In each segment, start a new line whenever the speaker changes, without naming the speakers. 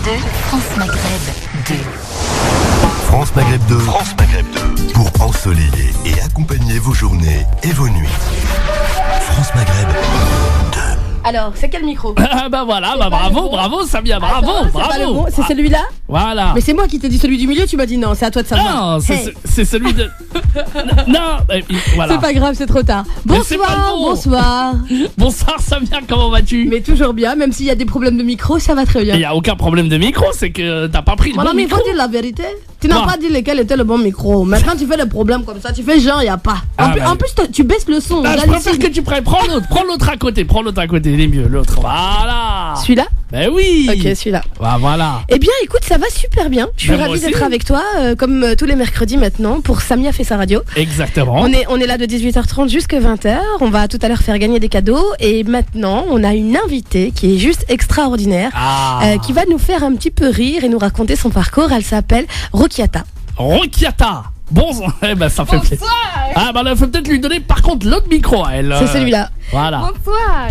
France Maghreb 2.
France Maghreb 2. France Maghreb 2. Pour ensoleiller et accompagner vos journées et vos nuits. France Maghreb 2.
Alors, c'est quel micro?
Ah bah voilà, bah bravo Samia, bravo.
C'est celui-là?
Voilà.
Mais c'est moi qui t'ai dit celui du milieu, tu m'as dit non, c'est à toi de savoir.
Non, c'est celui de... Non, voilà.
C'est pas grave, c'est trop tard. Bonsoir.
Bonsoir Samia, comment vas-tu?
Mais toujours bien, même s'il y a des problèmes de micro, ça va très bien.
Il n'y a aucun problème de micro, c'est que t'as pas pris le bon
mais
micro.
faut dire la vérité. Tu n'as pas dit lequel était le bon micro. Maintenant, tu fais des problèmes comme ça, tu fais genre, il n'y a pas. En plus, tu baisses le son.
Je préfère que tu prennes. Prends l'autre à côté, il est mieux, l'autre. Voilà.
Celui-là?
Ben oui.
Ok, celui-là.
Bah, voilà.
Eh bien, écoute, ça va super bien. Je suis ravie d'être avec toi, comme tous les mercredis maintenant, pour Samia fait sa radio.
Exactement.
On est là de 18h30 jusqu'à 20h. On va tout à l'heure faire gagner des cadeaux. Et maintenant, on a une invitée qui est juste extraordinaire, qui va nous faire un petit peu rire et nous raconter son parcours. Elle s'appelle Rokiata.
Bon, ça fait plaisir. Ah bah il faut peut-être lui donner par contre l'autre micro à elle.
C'est celui-là.
Voilà.
Bonsoir,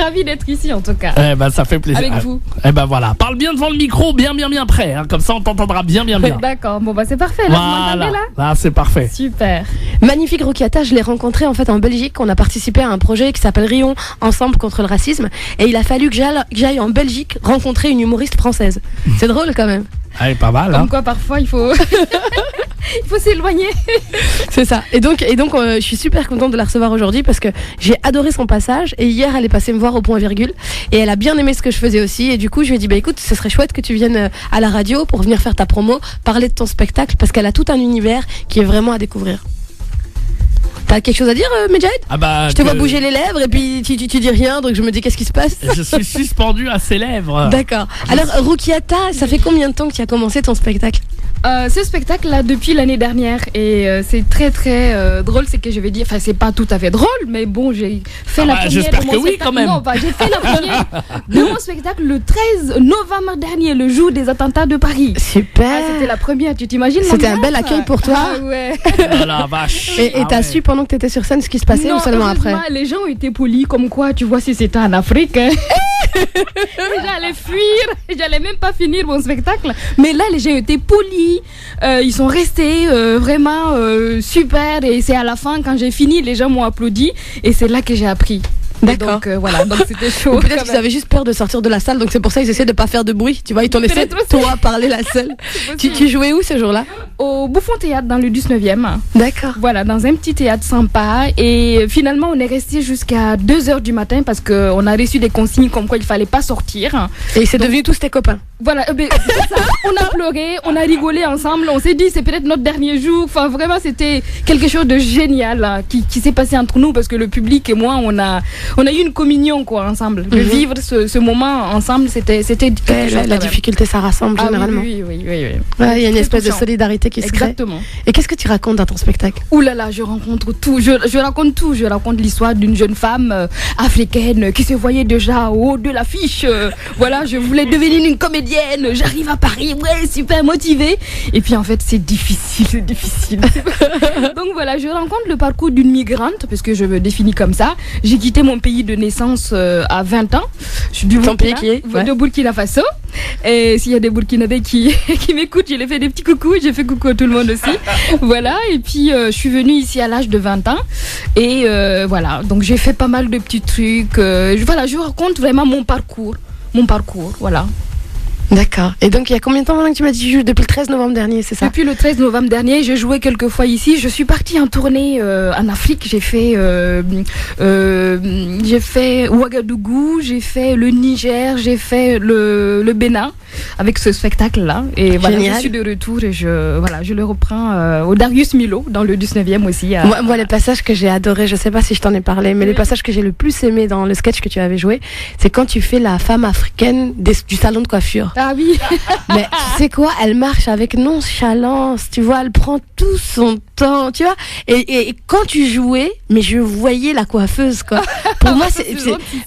ravi d'être ici en tout cas.
Ça fait plaisir.
Avec vous.
Voilà, parle bien devant le micro, bien près, hein, comme ça on t'entendra bien.
D'accord, bon c'est parfait, là, vous m'entendez là?
Là c'est parfait.
Super.
Magnifique Rokiata, je l'ai rencontré en fait en Belgique. On a participé à un projet qui s'appelle Rion Ensemble contre le racisme. Et il a fallu que j'aille en Belgique rencontrer une humoriste française. C'est drôle quand même.
Ah, pas mal.
Comme quoi parfois il faut... il faut s'éloigner.
C'est ça. Et donc, je suis super contente de la recevoir aujourd'hui parce que j'ai adoré son passage. Et hier, elle est passée me voir au point virgule. Et elle a bien aimé ce que je faisais aussi. Et du coup, je lui ai dit, écoute, ce serait chouette que tu viennes à la radio pour venir faire ta promo, parler de ton spectacle parce qu'elle a tout un univers qui est vraiment à découvrir. T'as quelque chose à dire, Medjahid? Je te vois bouger les lèvres et puis tu dis rien, donc je me dis qu'est-ce qui se passe?
Je suis suspendu à ses lèvres.
D'accord. Alors, Rokiata, ça fait combien de temps que tu as commencé ton spectacle?
Ce spectacle-là, depuis l'année dernière, et c'est très très drôle, c'est que je vais dire, enfin c'est pas tout à fait drôle, mais bon, j'ai fait la première
j'espère
de mon
que oui,
spectacle.
quand même.
Non, j'ai fait la première de mon spectacle le 13 novembre dernier, le jour des attentats de Paris.
Super.
C'était la première, tu t'imagines?
C'était un bel accueil pour toi.
Ah ouais.
Oh la vache.
Et t'as su pendant que t'étais sur scène ce qui se passait ou seulement après?
Les gens ont été polis, comme quoi, tu vois, si c'était en Afrique, hein. J'allais fuir, j'allais même pas finir mon spectacle. Mais là, les gens étaient polis, ils sont restés vraiment super. Et c'est à la fin, quand j'ai fini, les gens m'ont applaudi. Et c'est là que j'ai appris.
D'accord.
Donc voilà, donc c'était chaud.
Peut-être qu'ils avaient juste peur de sortir de la salle, donc c'est pour ça qu'ils essaient de pas faire de bruit. Tu vois, ils t'ont laissé toi parler la seule. Tu jouais où ce jour-là?
Au Bouffon Théâtre dans le 19e.
D'accord.
Voilà, dans un petit théâtre sympa. Et finalement, on est resté jusqu'à 2h du matin parce qu'on a reçu des consignes comme quoi il fallait pas sortir.
Et c'est devenu tous tes copains.
Voilà, c'est ça. On a pleuré, on a rigolé ensemble. On s'est dit c'est peut-être notre dernier jour. Enfin, vraiment, c'était quelque chose de génial là, qui s'est passé entre nous parce que le public et moi, on a eu une communion quoi ensemble. De vivre ce moment ensemble, c'était quelque chose.
La difficulté, ça rassemble généralement.
Oui.
Il y a une espèce de solidarité qui se crée.
Exactement.
Et qu'est-ce que tu racontes dans ton spectacle?
Ouh là là, je rencontre tout. Je raconte tout. Je raconte l'histoire d'une jeune femme africaine qui se voyait déjà au haut de l'affiche. Voilà, je voulais devenir une comédienne. J'arrive à Paris, ouais, super motivée. Et puis en fait, c'est difficile. Donc voilà, je rencontre le parcours d'une migrante, parce que je me définis comme ça. J'ai quitté mon pays de naissance à 20 ans. Je suis du Burkina, de Burkina Faso. Et s'il y a des Burkinabés qui m'écoutent, je les fais des petits coucous. J'ai fait coucou à tout le monde aussi. Voilà, et puis je suis venue ici à l'âge de 20 ans. Et voilà, donc j'ai fait pas mal de petits trucs. Je raconte vraiment mon parcours, voilà.
D'accord. Et donc, il y a combien de temps maintenant que tu m'as dit depuis le 13 novembre dernier, c'est ça?
Depuis le 13 novembre dernier, j'ai joué quelques fois ici. Je suis partie en tournée en Afrique. J'ai fait Ouagadougou, j'ai fait le Niger, j'ai fait le Bénin avec ce spectacle-là. Et voilà, je suis de retour et je le reprends au Darius Milhaud dans le 19e aussi.
Moi, les passages que j'ai adorés, je sais pas si je t'en ai parlé, mais les passages que j'ai le plus aimé dans le sketch que tu avais joué, c'est quand tu fais la femme africaine du salon de coiffure.
Ah oui.
Mais tu sais quoi, elle marche avec nonchalance, tu vois, elle prend tout son temps, tu vois. Et quand tu jouais, mais je voyais la coiffeuse, quoi. Pour moi,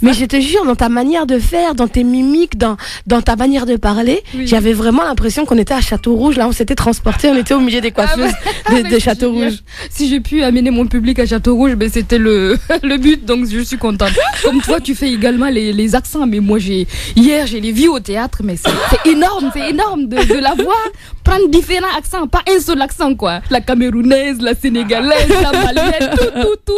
mais je te jure, dans ta manière de faire, dans tes mimiques, dans ta manière de parler, j'avais vraiment l'impression qu'on était à Château-Rouge. Là, on s'était transportés, on était au milieu des coiffeuses de Château-Rouge.
Si j'ai pu amener mon public à Château-Rouge, ben c'était le but, donc je suis contente. Comme toi, tu fais également les accents, mais moi, hier, j'ai les vues au théâtre, mais c'est énorme de la voir prendre différents accents, pas un seul accent, quoi. La camerounaise, la sénégalaise, la malienne, tout.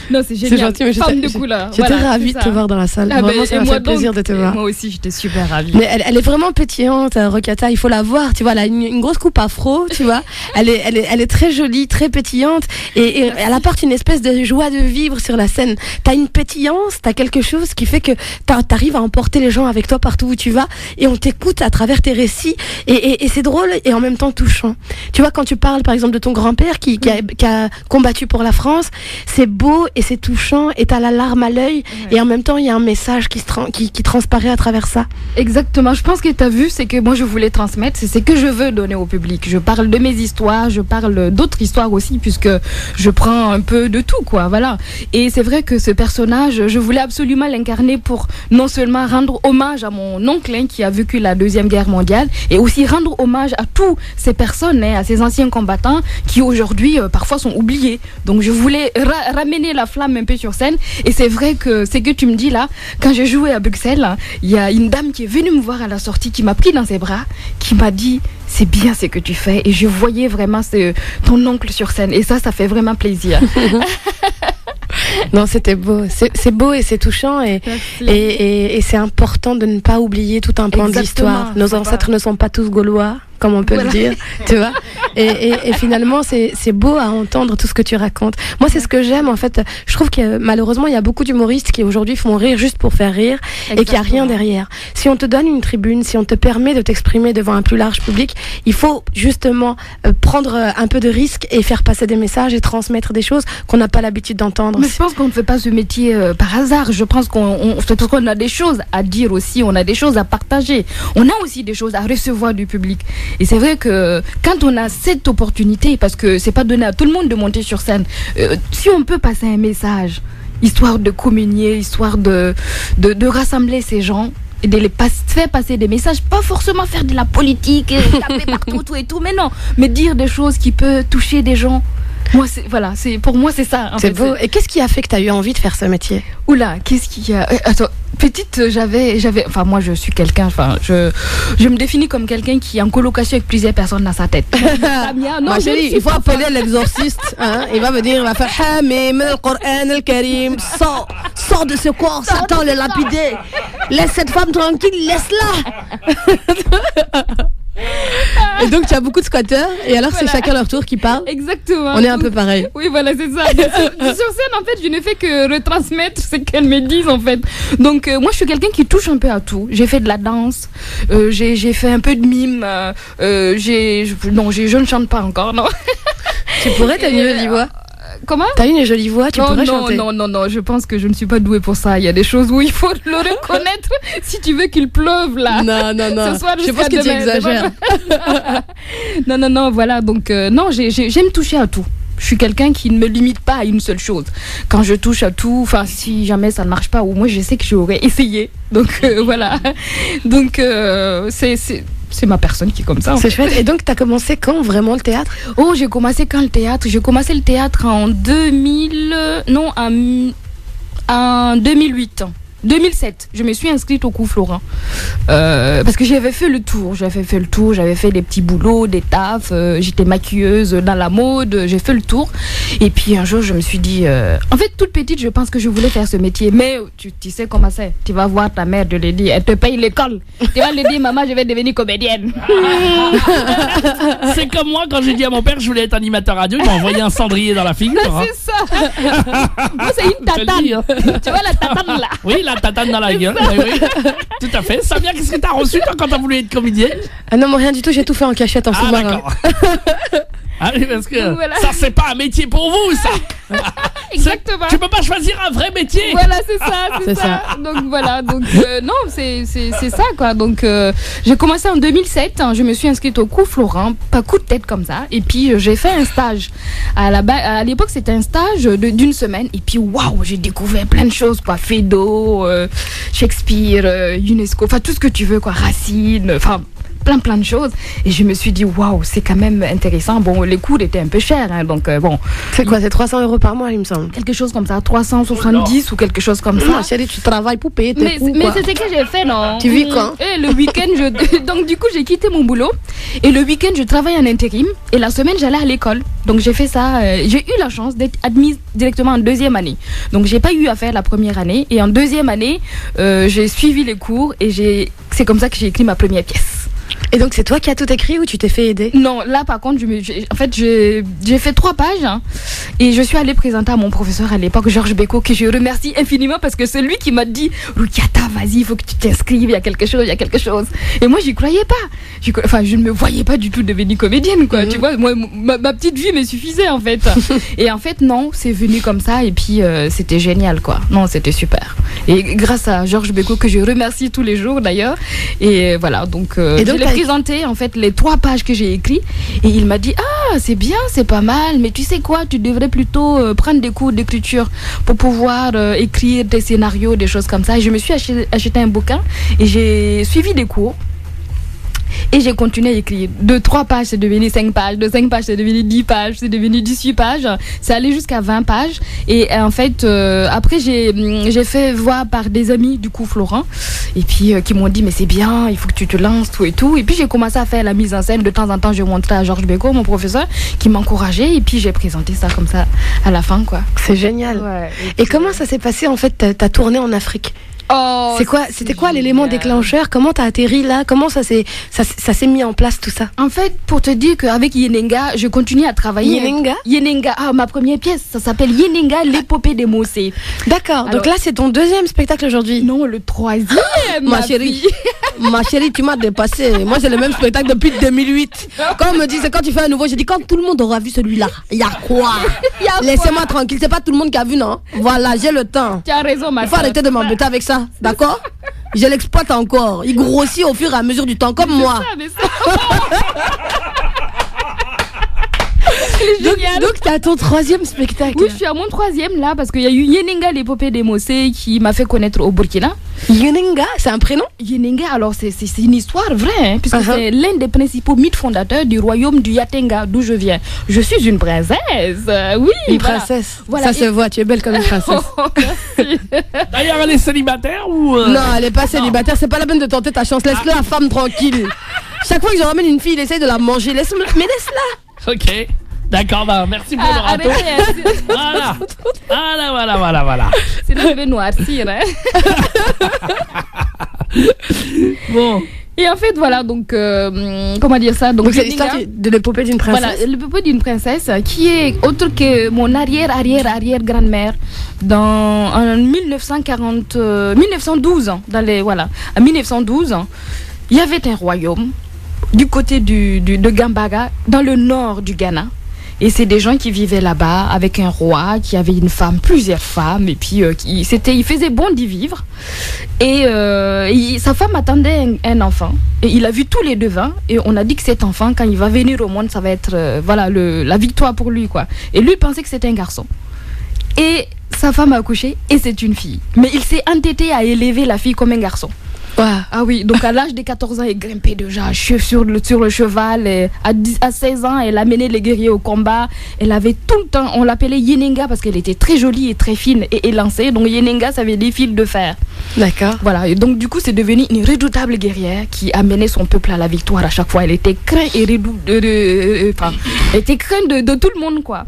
Non, c'est génial.
C'est gentil, mais
femme de couleur.
J'étais ravie de te voir dans la salle. Vraiment, ça m'a fait plaisir de te voir.
Moi aussi, j'étais super ravie.
Mais elle est vraiment pétillante, Rokata. Il faut la voir. Tu vois, elle a une grosse coupe afro, tu vois. Elle est très jolie, très pétillante. Et elle apporte une espèce de joie de vivre sur la scène. T'as une pétillance, t'as quelque chose qui fait que t'arrives à emporter les gens avec toi partout où tu vas. Et on t'écoute à travers tes récits. Et c'est drôle et en même temps touchant. Tu vois, quand tu parles, par exemple, de ton grand-père qui a combattu pour la France, c'est beau et c'est touchant et t'as la larme à l'œil. Ouais. Et en même temps, il y a un message qui transparaît à travers ça.
Exactement. Je pense que t'as vu, c'est que moi, je voulais transmettre, c'est ce que je veux donner au public. Je parle de mes histoires, je parle d'autres histoires aussi, puisque je prends un peu de tout, quoi. Voilà. Et c'est vrai que ce personnage, je voulais absolument l'incarner pour non seulement rendre hommage à mon oncle qui a vécu la Deuxième Guerre mondiale, et aussi rendre hommage à toutes ces personnes, à ces anciens combattants qui aujourd'hui parfois sont oubliés. Donc je voulais ramener la flamme un peu sur scène. Et c'est vrai que ce que tu me dis là, quand j'ai joué à Bruxelles, il y a une dame qui est venue me voir à la sortie, qui m'a pris dans ses bras, qui m'a dit c'est bien ce que tu fais. Et je voyais vraiment ton oncle sur scène. Et ça fait vraiment plaisir.
Non, c'était beau. C'est beau et c'est touchant et c'est important de ne pas oublier tout un pan de l'histoire. Nos ancêtres ne sont pas tous gaulois, comme on peut le dire, tu vois. Et finalement, c'est beau à entendre tout ce que tu racontes. Moi, c'est ce que j'aime, en fait. Je trouve que malheureusement, il y a beaucoup d'humoristes qui aujourd'hui font rire juste pour faire rire. Exactement. Et qu'il n'y a rien derrière. Si on te donne une tribune, si on te permet de t'exprimer devant un plus large public, il faut justement prendre un peu de risque et faire passer des messages et transmettre des choses qu'on n'a pas l'habitude d'entendre.
Mais je pense qu'on ne fait pas ce métier par hasard. Je pense qu'on a des choses à dire aussi, on a des choses à partager. On a aussi des choses à recevoir du public. Et c'est vrai que quand on a cette opportunité, parce que c'est pas donné à tout le monde de monter sur scène, si on peut passer un message, histoire de communier, histoire de rassembler ces gens, et de les faire passer des messages, pas forcément faire de la politique, taper partout tout et tout, mais non, mais dire des choses qui peuvent toucher des gens. Moi, pour moi, c'est ça.
C'est beau. Et qu'est-ce qui a fait que tu as eu envie de faire ce métier?
Oula, qu'est-ce qui a... Attends, petite, enfin, moi, je suis quelqu'un, enfin, je me définis comme quelqu'un qui est en colocation avec plusieurs personnes dans sa tête.
Ma chérie, il faut appeler l'exorciste, hein. Il va me dire, il va faire Hamim, le Coran, le Karim, sors de ce corps, Satan, le lapidé. Laisse cette femme tranquille, laisse-la. Et donc tu as beaucoup de squatteurs et alors c'est chacun leur tour qui parle.
Exactement.
On est un peu pareil.
Oui, voilà, c'est ça. Sur scène, en fait, je ne fais que retransmettre ce qu'elles me disent, en fait. Donc moi, je suis quelqu'un qui touche un peu à tout. J'ai fait de la danse, j'ai fait un peu de mime. Je ne chante pas encore, non.
Tu pourrais, t'as une jolie voix.
Comment?
T'as une jolie voix, tu pourrais chanter.
Non, je pense que je ne suis pas douée pour ça. Il y a des choses où il faut le reconnaître. Si tu veux qu'il pleuve là.
Non.
Ce soir,
je pense que tu exagères.
Non, voilà. Donc, non, j'aime toucher à tout. Je suis quelqu'un qui ne me limite pas à une seule chose. Quand je touche à tout, enfin, si jamais ça ne marche pas, ou moi je sais que j'aurais essayé. Donc, voilà. Donc, c'est ma personne qui est comme ça.
C'est chouette. Et donc, tu as commencé quand vraiment le théâtre?
Oh, j'ai commencé quand le théâtre? J'ai commencé le théâtre en 2008. 2007, je me suis inscrite au cours Florent parce que j'avais fait le tour, j'avais fait des petits boulots, des tafs, j'étais maquilleuse dans la mode, j'ai fait le tour et puis un jour je me suis dit en fait toute petite je pense que je voulais faire ce métier, mais tu sais comment c'est, tu vas voir ta mère de lui dire, elle te paye l'école, tu vas lui dire maman je vais devenir comédienne.
C'est comme moi quand j'ai dit à mon père que je voulais être animateur radio, il m'a envoyé un cendrier dans la figure.
C'est ça. Moi c'est une tatane. Tu vois la tatane là.
Oui, la tatane dans la gueule. Oui. Tout à fait. Samia, qu'est-ce que t'as reçu toi, quand t'as voulu être comédienne?
Ah non, moi rien du tout, j'ai tout fait en cachette en sous-marin.
D'accord. Ah oui, parce que
Donc, voilà.
ça, c'est pas un métier pour vous, ça.
Exactement.
Tu peux pas choisir un vrai métier.
Voilà, c'est ça,
C'est
c'est ça. Donc voilà, donc non, c'est ça quoi. Donc j'ai commencé en 2007, hein, je me suis inscrite au cours Florent, pas coup de tête comme ça. Et puis j'ai fait un stage. À l'époque, c'était un stage d'une semaine. Et puis waouh, j'ai découvert plein de choses quoi, Feydeau, Shakespeare, UNESCO, enfin tout ce que tu veux quoi, Racine, enfin plein de choses. Et je me suis dit waouh, c'est quand même intéressant. Bon, les cours étaient un peu chers, hein, donc bon.
C'est quoi, c'est 300 € par mois, il me semble.
Quelque chose comme ça, 370 ou quelque chose comme ça.
Non, chérie, tu travailles pour payer tes
Mais
coûts,
c'est
quoi.
ce que j'ai fait, non?
Tu vis quand?
Et le week-end, donc du coup, j'ai quitté mon boulot. Et le week-end, je travaille en intérim. Et la semaine, j'allais à l'école. Donc j'ai fait ça. J'ai eu la chance d'être admise directement en deuxième année. Donc j'ai pas eu à faire la première année. Et en deuxième année, j'ai suivi les cours. Et c'est comme ça que j'ai écrit ma première pièce.
Et donc, c'est toi qui as tout écrit ou tu t'es fait aider?
Non, là par contre, en fait, j'ai fait 3 pages hein, et je suis allée présenter à mon professeur à l'époque, Georges Bécaud, que je remercie infiniment parce que c'est lui qui m'a dit Roukiata, vas-y, il faut que tu t'inscrives, il y a quelque chose. Et moi, j'y croyais pas. Je ne me voyais pas du tout devenir comédienne, quoi. Tu vois, moi, ma petite vie me suffisait en fait. Et en fait, non, c'est venu comme ça et puis c'était génial, quoi. Non, c'était super. Et grâce à Georges Bécaud, que je remercie tous les jours d'ailleurs. Et voilà, donc je l'ai présenté en fait les 3 pages que j'ai écrites et il m'a dit c'est bien, c'est pas mal, mais tu sais quoi, tu devrais plutôt prendre des cours d'écriture pour pouvoir écrire des scénarios, des choses comme ça. Et je me suis acheté un bouquin et j'ai suivi des cours. Et j'ai continué à écrire. De 3 pages, c'est devenu 5 pages. De 5 pages, c'est devenu 10 pages. C'est devenu 18 pages. C'est allé jusqu'à 20 pages. Et en fait, après, j'ai fait voir par des amis du coup Florent. Et puis, qui m'ont dit, mais c'est bien, il faut que tu te lances, tout et tout. Et puis, j'ai commencé à faire la mise en scène. De temps en temps, je montrais à Georges Bécaud, mon professeur, qui m'encourageait. Et puis, j'ai présenté ça comme ça à la fin, quoi.
C'est génial.
Ouais.
Et comment ça s'est passé, en fait, ta tournée en Afrique?
Oh,
C'était quoi l'élément déclencheur? Comment t'as atterri là? Comment ça s'est mis en place tout ça?
En fait, pour te dire qu'avec Yenenga, je continue à travailler.
Yenenga,
ma première pièce, ça s'appelle Yenenga, l'épopée des Mossé.
D'accord.
Alors,
donc là, c'est ton 2e spectacle aujourd'hui.
Non, le 3e.
Ma chérie, ma chérie, tu m'as dépassé. Moi, c'est le même spectacle depuis 2008. Quand on me dit, c'est quand tu fais un nouveau, je dis quand tout le monde aura vu celui-là. Il y a quoi? Laissez-moi tranquille. C'est pas tout le monde qui a vu, non? Voilà, j'ai le temps.
Tu as raison, ma
Il faut arrêter de m'embêter avec ça. D'accord? Je l'exploite encore. Il grossit au fur et à mesure du temps, comme moi. Donc t'as ton 3e spectacle.
Oui, je suis à mon 3e là parce qu'il y a eu Yenenga, l'épopée des Mossé, qui m'a fait connaître au Burkina.
Yenenga, c'est un prénom?
Yenenga, alors c'est une histoire vraie, hein, puisque c'est l'un des principaux mythes fondateurs du royaume du Yatenga, d'où je viens. Je suis une princesse, oui.
Une princesse.
Voilà.
Ça se voit, tu es belle comme une princesse.
Merci.
D'ailleurs, elle est célibataire ou
Non, elle est pas célibataire, c'est pas la peine de tenter ta chance. Laisse-le la femme tranquille. Chaque fois que je ramène une fille, il essaye de la manger. Mais laisse-la.
Ok. D'accord, bah, merci pour le râteau. Voilà.
Sinon, je vais noircir. Hein.
Bon.
Et en fait, voilà, donc, comment dire ça?
Donc c'est l'histoire de l'épopée d'une princesse.
Voilà, l'épopée d'une princesse qui est autre que mon arrière-grand-mère en 1912. En 1912, il y avait un royaume du côté de Gambaga, dans le nord du Ghana. Et c'est des gens qui vivaient là-bas avec un roi qui avait une femme, plusieurs femmes, et puis il faisait bon d'y vivre. Et sa femme attendait un enfant, et il a vu tous les devins, et on a dit que cet enfant, quand il va venir au monde, ça va être la victoire pour lui, quoi. Et lui, il pensait que c'était un garçon. Et sa femme a accouché, et c'est une fille. Mais il s'est entêté à élever la fille comme un garçon. Ah oui, donc à l'âge de 14 ans, elle grimpait déjà sur le cheval. Et à 16 ans, elle amenait les guerriers au combat. Elle avait tout le temps, on l'appelait Yenenga parce qu'elle était très jolie et très fine et élancée. Donc Yenenga, ça veut dire fil de fer.
D'accord.
Voilà, et donc du coup, c'est devenu une redoutable guerrière qui amenait son peuple à la victoire à chaque fois. Elle était crainte et elle était crainte de tout le monde, quoi.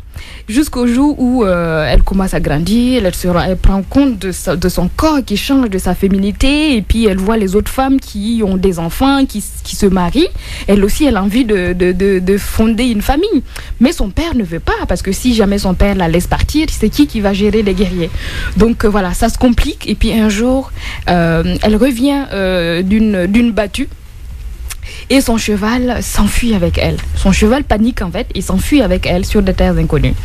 Jusqu'au jour où elle commence à grandir, elle prend compte de son corps qui change, de sa féminité, et puis elle voit les autres femmes qui ont des enfants, qui se marient. Elle aussi, elle a envie de fonder une famille. Mais son père ne veut pas, parce que si jamais son père la laisse partir, c'est qui va gérer les guerriers? Donc voilà, ça se complique. Et puis un jour, elle revient d'une battue. et son cheval s'enfuit avec elle. Son cheval panique en fait et s'enfuit avec elle sur des terres inconnues.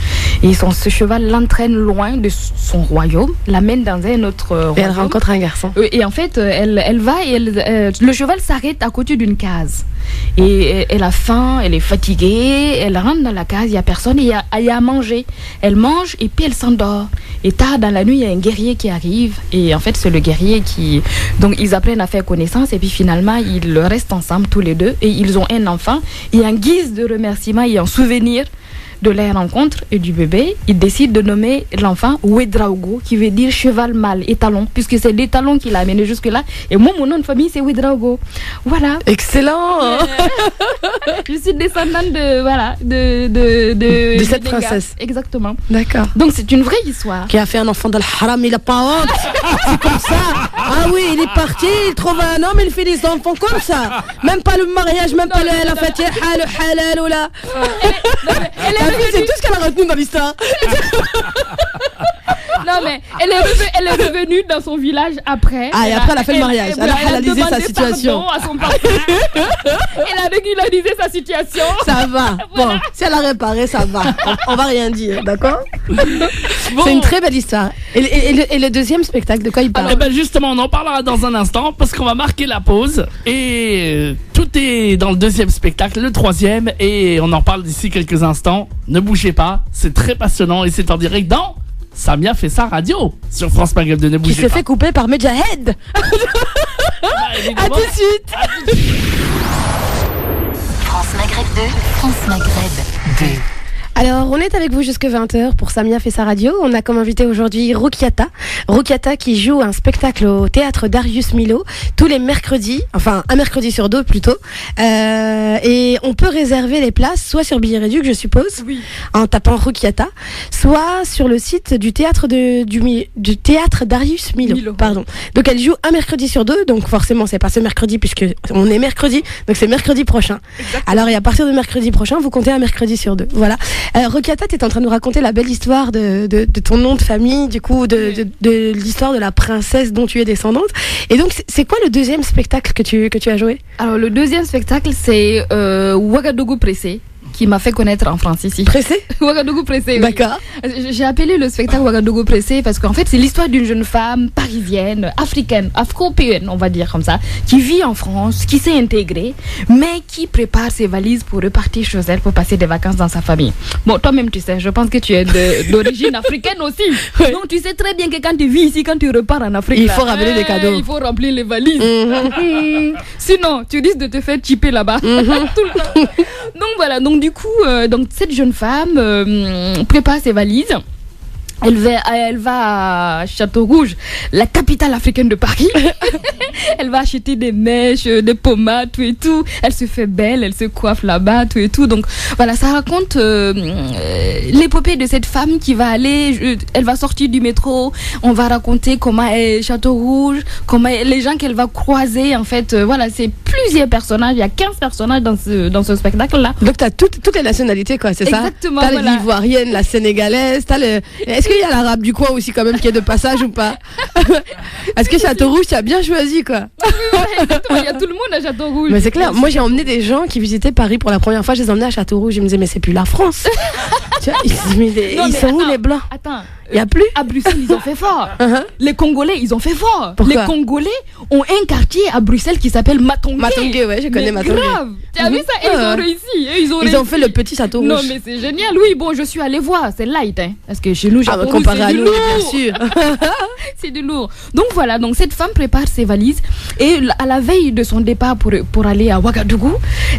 Et ce cheval l'entraîne loin de son royaume, l'amène dans un autre royaume.
Et elle rencontre un garçon.
Et en fait, elle va et le cheval s'arrête à côté d'une case. Et elle a faim, elle est fatiguée, elle rentre dans la case, il n'y a personne, il y a à manger. Elle mange et puis elle s'endort. Et tard dans la nuit, il y a un guerrier qui arrive. Et en fait, c'est le guerrier qui... Donc, ils apprennent à faire connaissance et puis finalement, ils restent ensemble tous les deux. Et ils ont un enfant. Et en guise de remerciement et en souvenir de leur rencontre et du bébé, ils décident de nommer l'enfant Ouedraogo, qui veut dire cheval mâle, étalon, puisque c'est l'étalon qui l'a amené jusque-là. Et moi, mon nom de famille, c'est Ouedraogo. Voilà.
Excellent.
Je suis descendante
de cette princesse.
Exactement.
D'accord.
Donc, c'est une vraie histoire.
Qui a fait un enfant dans le haram, il a pas honte. C'est comme ça. Ah oui, il est parti, il trouve un homme, il fait des enfants comme ça. Même pas le mariage, même pas la fatiha, le halal ou là. C'est tout ce qu'elle a retenu dans l'histoire.
Non mais elle est revenue dans son village après.
Ah, et après elle a fait le mariage. Elle a halalisé sa situation.
À son papa. Elle a régularisé sa situation.
Ça va. Bon, si elle a réparé, ça va. On va rien dire, d'accord? C'est une très belle histoire. Et le deuxième spectacle, de quoi il parle?
Justement, on en parlera dans un instant parce qu'on va marquer la pause. Et tout est dans le deuxième spectacle, le troisième. Et on en parle d'ici quelques instants. Ne bougez pas, c'est très passionnant et c'est en direct dans Samia fait sa radio sur France Maghreb 2. Ne bougez pas.
Qui s'est fait couper par Medjahed. À tout de suite.
France Maghreb 2, France Maghreb 2.
Alors, on est avec vous jusque 20h pour Samia fait sa radio. On a comme invité aujourd'hui Roukiata. Roukiata qui joue un spectacle au théâtre Darius Milhaud tous les mercredis, enfin un mercredi sur deux plutôt. Et on peut réserver les places soit sur Billet Réduc, je suppose,
oui,
en tapant Roukiata, soit sur le site du théâtre du théâtre Darius Milhaud. Pardon. Donc elle joue un mercredi sur deux, donc forcément c'est pas ce mercredi puisque on est mercredi, donc c'est mercredi prochain. Exactement. Alors et à partir de mercredi prochain, vous comptez un mercredi sur deux. Voilà. Roukiata, tu es en train de nous raconter la belle histoire de ton nom de famille, du coup, de l'histoire de la princesse dont tu es descendante. Et donc, c'est quoi le deuxième spectacle que tu as joué?
Alors, le deuxième spectacle, c'est Ouagadougou Pressé, qui m'a fait connaître en France ici.
Pressé?
Ouagadougou Pressé, oui.
D'accord.
J'ai appelé le spectacle Ouagadougou Pressé parce qu'en fait, c'est l'histoire d'une jeune femme parisienne, africaine, afro-péenne, on va dire comme ça, qui vit en France, qui s'est intégrée, mais qui prépare ses valises pour repartir chez elle pour passer des vacances dans sa famille. Bon, toi-même, tu sais, je pense que tu es d'origine africaine aussi. Oui. Donc, tu sais très bien que quand tu vis ici, quand tu repars en Afrique,
il faut ramener des cadeaux.
Il faut remplir les valises. Sinon, tu risques de te faire chipper là-bas. Tout le temps. Donc, voilà. Donc, du coup, cette jeune femme prépare ses valises. Elle va à Château-Rouge, la capitale africaine de Paris. Elle va acheter des mèches, des pommades, tout et tout. Elle se fait belle, elle se coiffe là-bas, tout et tout. Donc voilà, ça raconte l'épopée de cette femme qui va aller, elle va sortir du métro. On va raconter comment est Château-Rouge, comment les gens qu'elle va croiser. En fait, voilà, c'est plusieurs personnages. Il y a 15 personnages dans ce spectacle-là.
Donc t'as toutes les nationalités, quoi, c'est ça?
Exactement.
T'as l'ivoirienne, la sénégalaise, Est-ce qu'il y a l'arabe du coin aussi quand même qui est de passage ou pas? Est-ce que Château-Rouge, tu as bien choisi, quoi?
Il y a tout le monde à Château-Rouge.
Mais c'est clair, moi j'ai emmené des gens qui visitaient Paris pour la première fois, je les emmenais à Château-Rouge, ils me disaient mais c'est plus la France. Tu vois, ils sont où les blancs?
Attends.
Il n'y a plus?
À Bruxelles, ils ont fait fort. Les Congolais, ils ont fait fort.
Pourquoi?
Les Congolais ont un quartier à Bruxelles qui s'appelle Matongé.
Matongé, ouais, je connais Matongé.
Grave. Tu as vu ça? Et ils ont réussi.
Ils ont fait le petit château rouge.
Non, mais c'est génial. Oui, bon, je suis allée voir. C'est light, hein. Parce que chez nous, Château-Rouge,
comparé à
c'est du
nous,
lourd.
bien sûr.
C'est du lourd. Donc voilà, donc cette femme prépare ses valises. Et à la veille de son départ pour aller à Ouagadougou,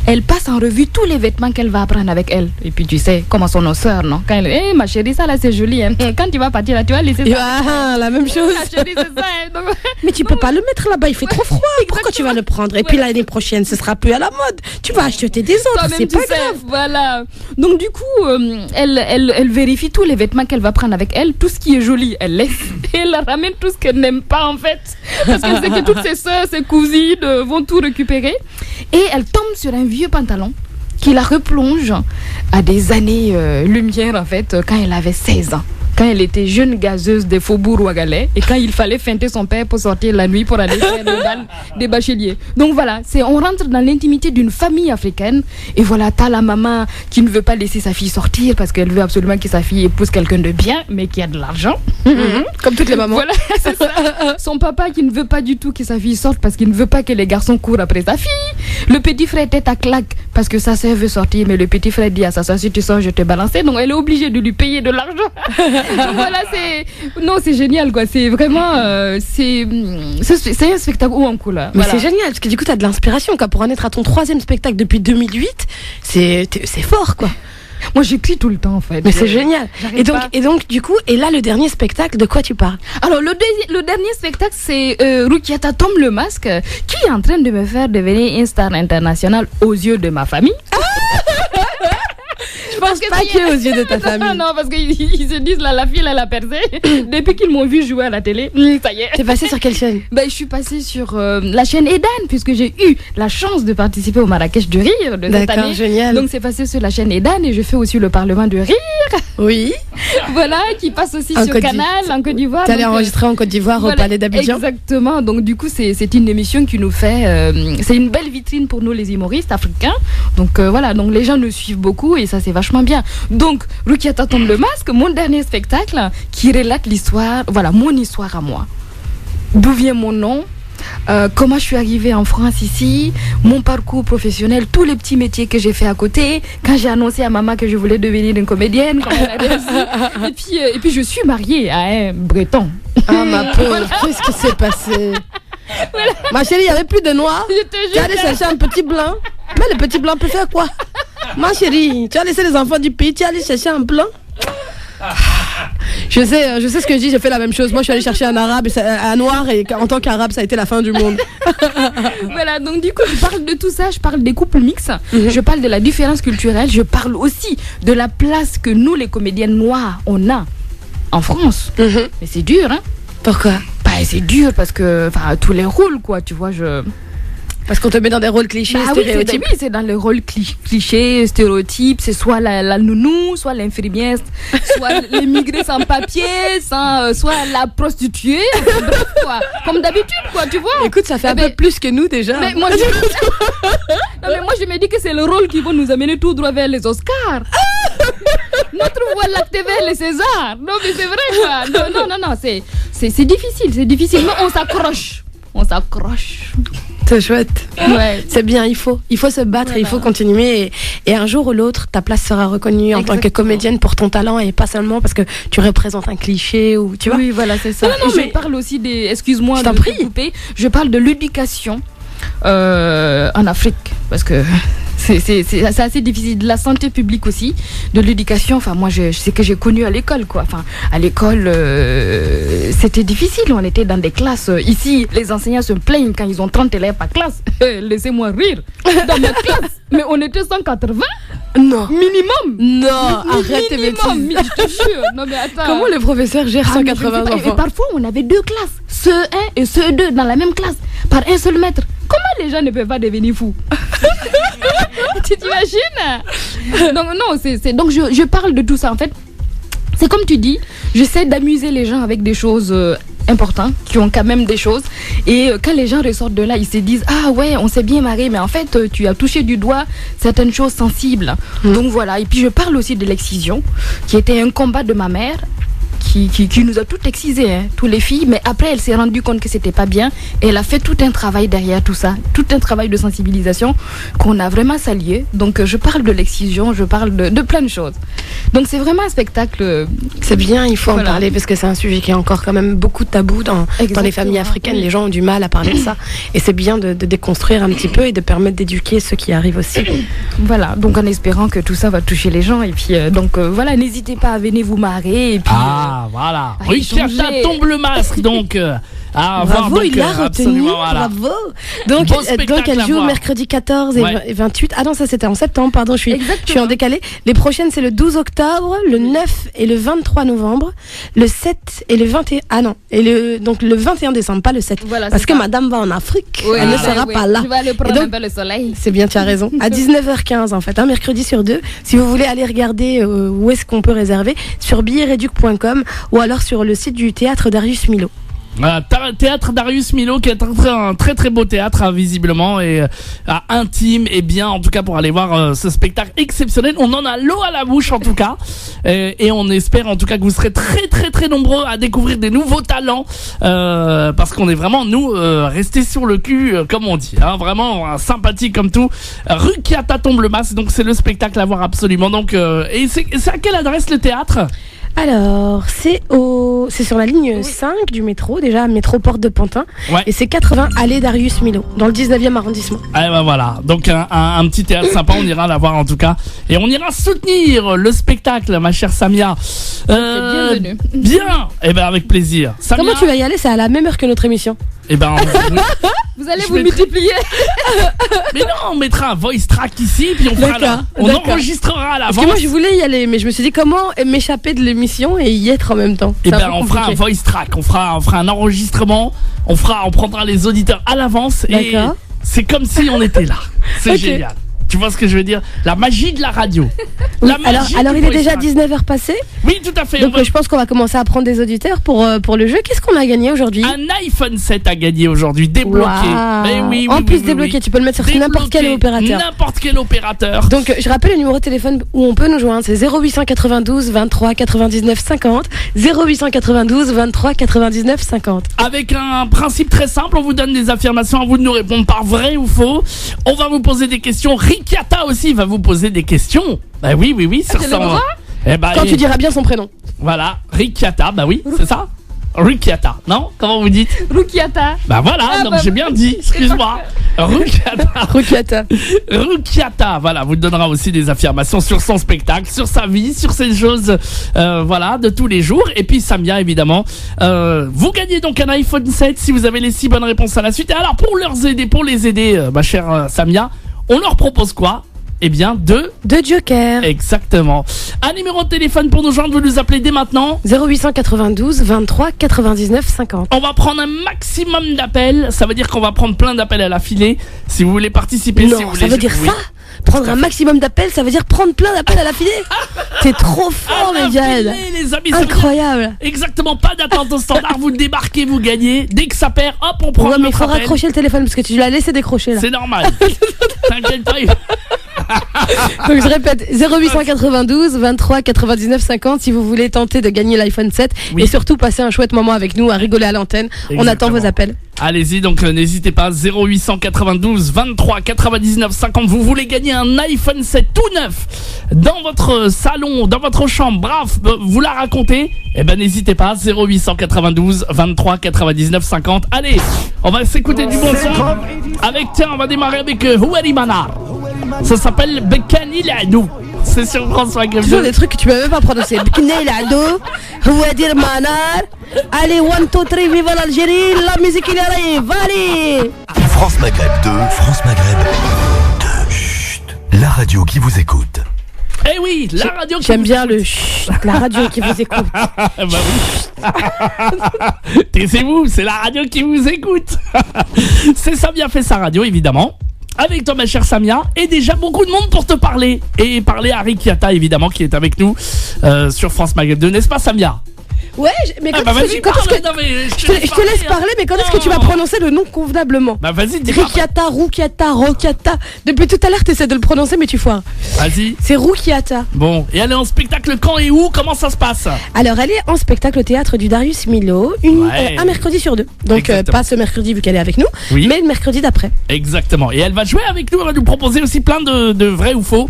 elle passe en revue tous les vêtements qu'elle va prendre avec elle. Et puis tu sais, comment sont nos sœurs, non? Quand elle, ma chérie, ça là, c'est joli, hein. Quand tu vas partir là, tu vas laisser ça.
Ah, la même chose.
La chérie, c'est ça, hein. Donc,
mais tu peux pas le mettre là-bas, il fait trop froid. Pourquoi tu vas le prendre? Et puis l'année prochaine, ce sera plus à la mode. Tu vas acheter des autres, c'est pas grave.
Voilà. Donc du coup, elle vérifie tous les vêtements qu'elle va prendre avec elle. Tout ce qui est joli, elle laisse. Et elle ramène tout ce qu'elle n'aime pas en fait. Parce qu'elle sait que toutes ses sœurs, ses cousines vont tout récupérer. Et elle tombe sur un vieux pantalon qui la replonge à des années lumière en fait, quand elle avait 16 ans. quand elle était jeune gazeuse des faubourgs ouagalais et quand il fallait feinter son père pour sortir la nuit pour aller faire le bal des bacheliers. Donc voilà, on rentre dans l'intimité d'une famille africaine et voilà, t'as la maman qui ne veut pas laisser sa fille sortir parce qu'elle veut absolument que sa fille épouse quelqu'un de bien mais qui a de l'argent.
Comme toutes les mamans.
Voilà, c'est ça. Son papa qui ne veut pas du tout que sa fille sorte parce qu'il ne veut pas que les garçons courent après sa fille. Le petit frère tête à claque parce que sa sœur veut sortir mais le petit frère dit à sa sœur si tu sors je te balancer, donc elle est obligée de lui payer de l'argent. Donc voilà, c'est génial quoi, c'est vraiment c'est un spectacle haut en couleur.
Mais
Voilà.
c'est génial parce que du coup t'as de l'inspiration quoi, pour en être à ton 3e spectacle depuis 2008, c'est fort quoi.
Moi j'écris tout le temps en fait.
Mais c'est génial.
J'arrive
Et donc du coup, et là le dernier spectacle, de quoi tu parles?
Alors le dernier spectacle c'est Rukiata tombe le masque qui est en train de me faire devenir une star internationale aux yeux de ma famille.
Je pense pas qu'il y ait aux yeux de ta famille.
Non, parce qu'ils se disent là, la fille elle a percé. Depuis qu'ils m'ont vu jouer à la télé, ça y est.
T'es passé sur quelle chaîne?
Je suis passée sur la chaîne Eden puisque j'ai eu la chance de participer au Marrakech du Rire de cette
D'accord,
année.
génial.
Donc c'est passé sur la chaîne Eden et je fais aussi le Parlement du Rire.
Oui.
Voilà, qui passe aussi
En
sur
Côte
Canal en Côte d'Ivoire.
T'es allé
Donc,
enregistrer en Côte d'Ivoire au
voilà,
Palais d'Abidjan.
Exactement. Donc du coup c'est une émission qui nous fait c'est une belle vitrine pour nous les humoristes africains. Donc voilà, donc les gens nous suivent beaucoup et ça c'est vachement bien. Donc Rukiata tombe le masque, mon dernier spectacle qui relate l'histoire, voilà mon histoire à moi. D'où vient mon nom? Comment je suis arrivée en France ici, mon parcours professionnel, tous les petits métiers que j'ai fait à côté, quand j'ai annoncé à maman que je voulais devenir une comédienne, comment elle a réussi. Et puis je suis mariée à un Breton.
Ah ma pauvre, qu'est-ce qui s'est passé? Ma chérie, il n'y avait plus de noir.
Je te
Tu allais chercher un petit blanc. Mais le petit blanc peut faire quoi? Ma chérie, tu as laissé les enfants du pays, tu es allé chercher un blanc. Je sais ce que je dis, j'ai fait la même chose. Moi, je suis allée chercher un arabe, un noir, et en tant qu'arabe, ça a été la fin du monde.
Voilà, donc du coup, je parle de tout ça, je parle des couples mixtes, je parle de la différence culturelle, je parle aussi de la place que nous, les comédiennes noires, on a en France. Mais c'est dur, hein?
Pourquoi?
C'est dur parce que, tous les rôles, quoi, tu vois,
Parce qu'on te met dans des rôles clichés,
oui,
stéréotypes.
c'est dans les rôles clichés, stéréotypes. C'est soit la nounou, soit l'infirmière, soit l'émigré sans papier, soit la prostituée. Bref, quoi. Comme d'habitude, quoi, tu vois.
Écoute, ça fait un peu plus que nous déjà.
Mais moi, je me dis que c'est le rôle qui va nous amener tout droit vers les Oscars. Notre voie lactée vers les Césars. Non, mais c'est vrai, quoi. Non, c'est difficile, mais on s'accroche.
C'est chouette.
Ouais.
C'est bien, il faut se battre,
Voilà.
il faut continuer et un jour ou l'autre, ta place sera reconnue en tant que
Exactement.
comédienne pour ton talent et pas seulement parce que tu représentes un cliché ou tu vois.
Oui, voilà, c'est ça.
Non,
Et
mais-
je parle aussi excuse-moi
Je t'en
de
prie.
te couper, je parle de l'éducation en Afrique parce que c'est assez difficile, de la santé publique aussi, de l'éducation. Moi je sais que j'ai connu à l'école quoi. À l'école c'était difficile, on était dans des classes ici, les enseignants se plaignent quand ils ont 30 élèves par classe. Laissez-moi rire. Dans ma classe, mais on était 180
Non.
minimum.
Non, arrête tes bêtises.
Minimum, je te jure. Non mais attends.
Comment le professeur gère
Mais je
180
sais pas.
enfants?
Et parfois, on avait 2 classes, CE1 et CE2 dans la même classe, par un seul maître. Comment les gens ne peuvent pas devenir fous? Tu t'imagines? Donc non, donc je parle de tout ça en fait. C'est comme tu dis, j'essaie d'amuser les gens avec des choses importantes, qui ont quand même des choses. Et quand les gens ressortent de là, ils se disent ah ouais, on s'est bien marré, mais en fait tu as touché du doigt certaines choses sensibles. Donc voilà. Et puis je parle aussi de l'excision, qui était un combat de ma mère. Qui nous a toutes excisées, hein, tous les filles, mais après elle s'est rendue compte que c'était pas bien et elle a fait tout un travail derrière tout ça, tout un travail de sensibilisation qu'on a vraiment salué. Donc je parle de l'excision, je parle de plein de choses. Donc c'est vraiment un spectacle.
C'est bien, il faut
Voilà.
en parler parce que c'est un sujet qui est encore quand même beaucoup tabou dans les
Exactement,
familles africaines.
oui.
Les gens ont du mal à parler de ça et c'est bien de déconstruire un petit peu et de permettre d'éduquer ceux qui arrivent aussi.
Voilà, donc en espérant que tout ça va toucher les gens et puis voilà, n'hésitez pas à venir vous marrer et puis
Ah, voilà.
à
Rukiata
échanger.
tombe le masque, donc. à
Bravo,
voir.
il l'a retenu.
Absolument, voilà.
Bravo. Donc,
Beau spectacle
elle
à
joue
voir.
mercredi 14
Ouais.
et 28. Ah non, ça c'était en septembre, pardon, je suis en décalé. Les prochaines, c'est le 12 octobre, le 9 et le 23 novembre, le 7 et le 21. Ah non, donc le 21 décembre, pas le 7.
Voilà,
parce
c'est
que
ça.
madame va en Afrique.
Oui,
Elle ne
oui,
sera
oui.
pas là.
Tu vas aller prendre
Et donc-
un peu le soleil.
C'est bien, tu as raison. À 19h15 en fait, un mercredi sur 2. Si vous voulez aller regarder où est-ce qu'on peut réserver, sur billetreduc.com ou alors sur le site du théâtre Darius Milhaud.
Voilà, théâtre Darius Milhaud qui est un très très beau théâtre visiblement et intime et bien en tout cas pour aller voir ce spectacle exceptionnel. On en a l'eau à la bouche en tout cas et on espère en tout cas que vous serez très très très nombreux à découvrir des nouveaux talents parce qu'on est vraiment nous restés sur le cul comme on dit, hein, vraiment sympathique comme tout. Rue Chiata tombe le masque, donc c'est le spectacle à voir absolument. Donc et c'est à quelle adresse le théâtre?
Alors, c'est sur la ligne 5 du métro, déjà métro Porte de Pantin.
Ouais.
Et c'est 80 allée Darius Milhaud, dans le 19e arrondissement.
Ah ben voilà, donc un petit théâtre sympa, on ira la voir en tout cas. Et on ira soutenir le spectacle, ma chère Samia.
bienvenue.
Bien, et ben avec plaisir. Samia,
Comment tu vas y aller? C'est à la même heure que notre émission.
Eh ben,
Vous allez
Je
vous
mettrai-
multiplier.
mais non, on mettra un voice track ici, puis on fera
D'accord,
on
d'accord.
enregistrera à
Parce
l'avance.
que moi, je voulais y aller, mais je me suis dit comment m'échapper de l'émission et y être en même temps.
Et
C'est un
ben
peu
on fera un
compliqué.
voice track, on fera un enregistrement, on prendra les auditeurs à l'avance et
D'accord.
c'est comme si on était là. C'est
Ok.
génial. Tu vois ce que je veux dire? La magie de la radio.
Oui,
La magie
alors
du
il est
voice
déjà
track.
19h passé,
Oui, tout à fait.
donc
on va-
je pense qu'on va commencer à prendre des auditeurs pour le jeu. Qu'est-ce qu'on a gagné aujourd'hui?
Un iPhone 7 à gagner aujourd'hui, débloqué.
Waouh.
Mais oui,
En
oui,
plus
oui, oui,
débloqué,
oui.
tu peux le mettre sur n'importe quel
Débloqué,
opérateur.
N'importe quel opérateur.
Donc je rappelle le numéro de téléphone où on peut nous joindre, c'est 0892 23 99 50, 0892 23 99 50.
Avec un principe très simple, on vous donne des affirmations, à vous de nous répondre par vrai ou faux. On va vous poser des questions. Rikiata aussi va vous poser des questions. Bah oui, sur
j'ai
ça.
le droit
Eh ben,
Quand tu diras bien son prénom.
Voilà, Rikiata, bah oui, c'est ça. Rikiata, non? Comment vous dites?
Rukiata.
Bah voilà,
Ah,
donc
bah
j'ai
oui.
bien dit, excuse-moi. Rikiata.
Rukiata.
Rukiata, voilà, vous donnera aussi des affirmations sur son spectacle, sur sa vie, sur ces choses, voilà, de tous les jours. Et puis Samia, évidemment, vous gagnez donc un iPhone 7 si vous avez les 6 bonnes réponses à la suite. Et alors pour les aider, ma chère Samia, on leur propose quoi? Eh bien,
De Joker.
exactement. Un numéro de téléphone pour nous joindre, vous nous appelez dès maintenant.
0892 23 99 50.
On va prendre un maximum d'appels. Ça veut dire qu'on va prendre plein d'appels à la filée. Si vous voulez participer, si vous
Non,
voulez
ça veut dire
oui.
ça? Prendre un maximum d'appels, ça veut dire prendre plein d'appels à la filée? T'es trop fort,
À la
Médiane.
filée, les amis, ça veut dire
Incroyable.
exactement pas d'attente au standard. Vous débarquez, vous gagnez. Dès que ça perd, hop, on prend
Ouais, mais il
notre
faut
appel.
raccrocher le téléphone parce que tu l'as laissé décrocher là.
C'est normal. T'inquiète pas.
Donc je répète, 0892 23 99 50 si vous voulez tenter de gagner l'iPhone 7
Oui.
et surtout passer un chouette moment avec nous à rigoler à l'antenne. On
Exactement.
attend vos appels.
Allez-y, donc n'hésitez pas, 0892 23 99 50. Vous voulez gagner un iPhone 7 tout neuf dans votre salon, dans votre chambre, bref, vous la racontez. Eh ben n'hésitez pas, 0892 23 99 50. Allez, on va s'écouter du bon son. Avec, tiens, on va démarrer avec Houari Manar. Ça s'appelle Bekani Ladou. C'est sur France Maghreb
Toujours
2.
des trucs que tu peux même pas prononcer. Bknei l'ado, Houadir Manar. Allez, 1, 2, 3, vive l'Algérie, la musique il arrive, allez.
France Maghreb 2, France Maghreb 2. Chut, la radio qui vous écoute.
Eh oui, la radio. qui
J'aime
vous
bien
écoute.
le chut, la radio qui vous écoute.
Bah oui. Taisez-vous, c'est la radio qui vous écoute. C'est Samia fait sa radio, évidemment. Avec toi, ma chère Samia, et déjà beaucoup de monde pour te parler. Et parler à Rikiata, évidemment, qui est avec nous sur France Maghreb 2, n'est-ce pas, Samia?
Ouais, mais
Ah
quand
bah
est-ce
vas-y,
que- quand est-ce
parle.
que...
Non, mais
Je te laisse parler, mais quand est-ce que tu vas
Non.
prononcer le nom convenablement?
Bah vas-y, dis-moi.
Rikiata, Rukiata, Rokiata. Depuis tout à l'heure, t'essaies de le prononcer, mais tu foires.
Vas-y.
C'est Rukiata.
Bon, et elle est en spectacle quand et où? Comment ça se passe?
Alors, elle est en spectacle au théâtre du Darius Milhaud,
Ouais.
un mercredi sur 2. Donc,
Exactement.
pas ce mercredi vu qu'elle est avec nous,
Oui.
mais le mercredi d'après.
Exactement. Et elle va jouer avec nous, elle va nous proposer aussi plein de vrais ou faux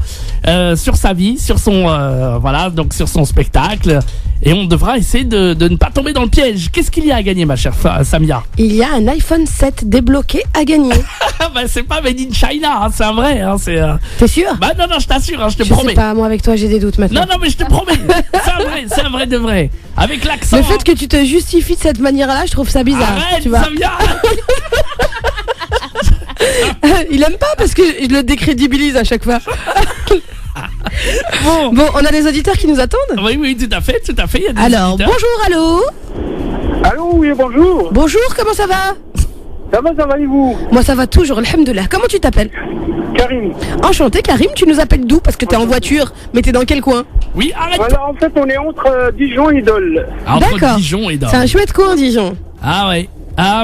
sur sa vie, sur son voilà, donc sur son spectacle. Et on devra essayer essayer de ne pas tomber dans le piège. Qu'est-ce qu'il y a à gagner, ma chère Samia?
Il y a un iPhone 7 débloqué à gagner.
Bah, c'est pas made in China, hein, c'est un vrai. Hein,
T'es sûr?
Bah non, je t'assure, hein, je te
Je
promets.
sais pas, moi avec toi j'ai des doutes maintenant.
Non, mais je te promets. C'est un vrai de vrai. Avec l'accent.
Le fait que tu te justifies de cette manière-là, je trouve ça bizarre.
Arrête,
tu vois.
Samia.
Il aime pas parce que je le décrédibilise à chaque fois. Bon, on a des auditeurs qui nous attendent.
Oui, tout à fait. Il y a des
Alors,
auditeurs.
bonjour, allô.
Allô, oui, bonjour.
Bonjour, comment ça va?
Ça va et vous?
Moi ça va toujours, alhamdoulilah. Comment tu t'appelles?
Karim.
Enchanté Karim, tu nous appelles d'où? Parce que t'es en voiture, mais t'es dans quel coin?
Oui, arrête.
Voilà, en fait, on est entre Dijon et Dole.
Entre
D'accord.
Dijon et Dole.
C'est un chouette coin, Dijon.
Ah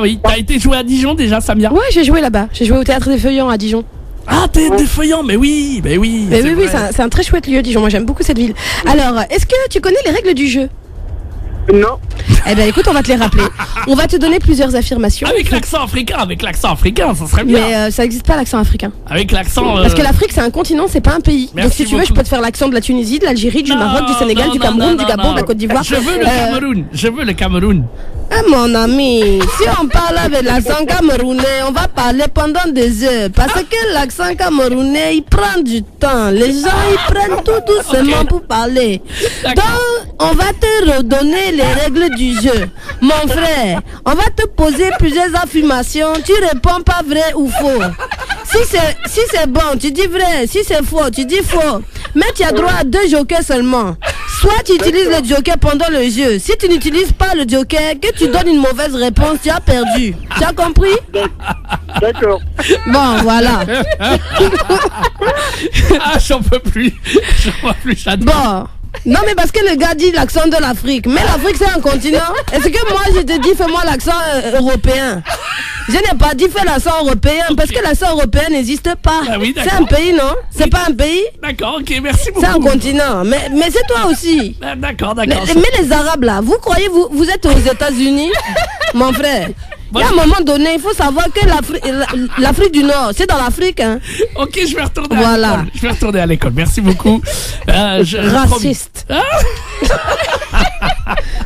oui, t'as été joué à Dijon déjà, Samia?
Ouais, j'ai joué là-bas. J'ai joué au Théâtre des Feuillants à Dijon.
Ah, t'es défeuillant, mais oui.
Mais oui,
vrai.
c'est un très chouette lieu, Dijon. Moi j'aime beaucoup cette ville. Alors, est-ce que tu connais les règles du jeu?
Non.
Eh ben écoute, on va te les rappeler. On va te donner plusieurs affirmations.
Avec l'accent africain, ça serait bien.
Mais ça n'existe pas l'accent africain.
Avec l'accent.
Parce que l'Afrique c'est un continent, c'est pas un pays.
Merci
Donc si tu veux,
beaucoup.
je peux te faire l'accent de la Tunisie, de l'Algérie, du
Non,
Maroc, du Sénégal,
non,
du
non,
Cameroun,
non,
du
non,
Gabon,
non.
de la Côte d'Ivoire.
Je veux le Cameroun.
Ah mon ami, si on parle avec l'accent camerounais, on va parler pendant des heures. Parce que l'accent camerounais, il prend du temps. Les gens, ils prennent tout doucement
Ok.
pour parler.
D'accord.
Donc, on va te redonner les règles du jeu. Mon frère, on va te poser plusieurs affirmations. Tu réponds pas vrai ou faux. Si c'est bon, tu dis vrai. Si c'est faux, tu dis faux. Mais tu as droit à 2 jokers seulement. Soit tu utilises le joker pendant le jeu. Si tu n'utilises pas le joker, que tu donnes une mauvaise réponse, tu as perdu. Tu as compris?
D'accord.
Bon, voilà.
Ah, j'en peux plus. J'adore.
Bon. Non, mais parce que le gars dit l'accent de l'Afrique. Mais l'Afrique, c'est un continent. Est-ce que moi, je te dis, fais-moi l'accent européen? Je n'ai pas dit fais l'accent européen parce que l'accent européen n'existe pas.
Ah oui,
c'est
d'accord.
un pays, non? C'est pas un pays?
D'accord, ok, merci beaucoup.
C'est un continent. Mais c'est toi aussi.
Ah, D'accord.
Mais les Arabes là, vous croyez vous êtes aux États-Unis? Mon frère, il y a un moment donné, il faut savoir que l'Afrique du Nord, c'est dans l'Afrique. Hein.
Ok, je vais retourner
Voilà.
à l'école. Je vais retourner à l'école. Merci beaucoup.
Raciste.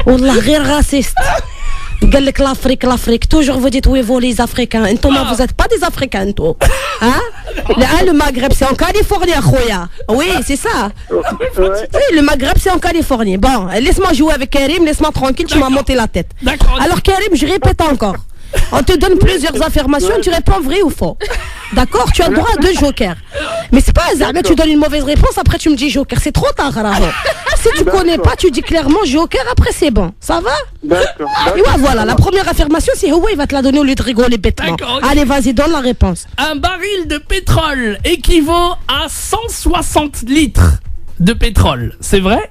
Wallah, غير raciste. قال لك l'Afrique, toujours vous dites où vont les Africains. Entouma, vous êtes pas des Africains, toi. Hein? Le Maghreb, c'est en Californie, Khoya. Oui, c'est ça. Oui, le Maghreb, c'est en Californie. Bon, laisse-moi jouer avec Karim, laisse-moi tranquille, tu m'as monté la tête.
D'accord.
Alors, Karim, je répète encore. On te donne plusieurs affirmations, tu réponds vrai ou faux. D'accord? Tu as le droit à 2 jokers. Mais c'est pas hasard, tu donnes une mauvaise réponse, après tu me dis joker. C'est trop tard, Raro. Si tu connais pas, tu dis clairement joker, après c'est bon. Ça va?
D'accord.
Et ouais, voilà, la première affirmation, c'est ouais, il va te la donner au lieu de rigoler bêtement.
D'accord, ok.
Allez, vas-y, donne la réponse.
Un baril de pétrole équivaut à 160 litres de pétrole. C'est vrai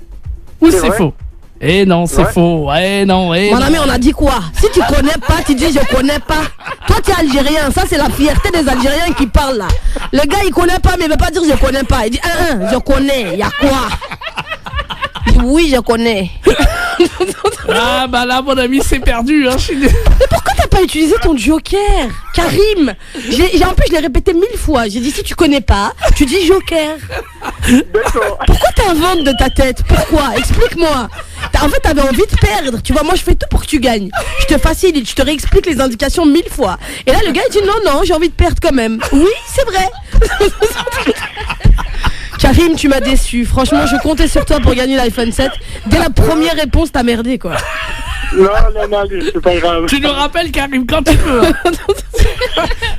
ou
C'est
c'est
vrai.
faux? Eh non, c'est
Ouais.
faux.
Mon ami, on a dit quoi? Si tu connais pas, tu dis je connais pas. Toi, tu es algérien, ça c'est la fierté des Algériens qui parlent là. Le gars, il connaît pas, mais il veut pas dire je connais pas. Il dit je connais, il y a quoi? Oui, je connais.
Ah bah là, mon ami, c'est perdu. Hein.
Mais pourquoi t'as pas utilisé ton joker, Karim? En plus, je l'ai répété 1000 fois. J'ai dit si tu connais pas, tu dis joker.
D'accord.
Pourquoi t'inventes de ta tête? Pourquoi? Explique-moi. En fait, t'avais envie de perdre. Tu vois, moi, je fais tout pour que tu gagnes. Je te facilite, je te réexplique les indications 1000 fois. Et là, le gars, il dit non, j'ai envie de perdre quand même. Oui, c'est vrai. Karim, tu m'as déçu. Franchement, je comptais sur toi pour gagner l'iPhone 7. Dès la première réponse, t'as merdé, quoi.
Non, c'est pas grave.
Tu nous rappelles, Karim, quand tu veux. Hein.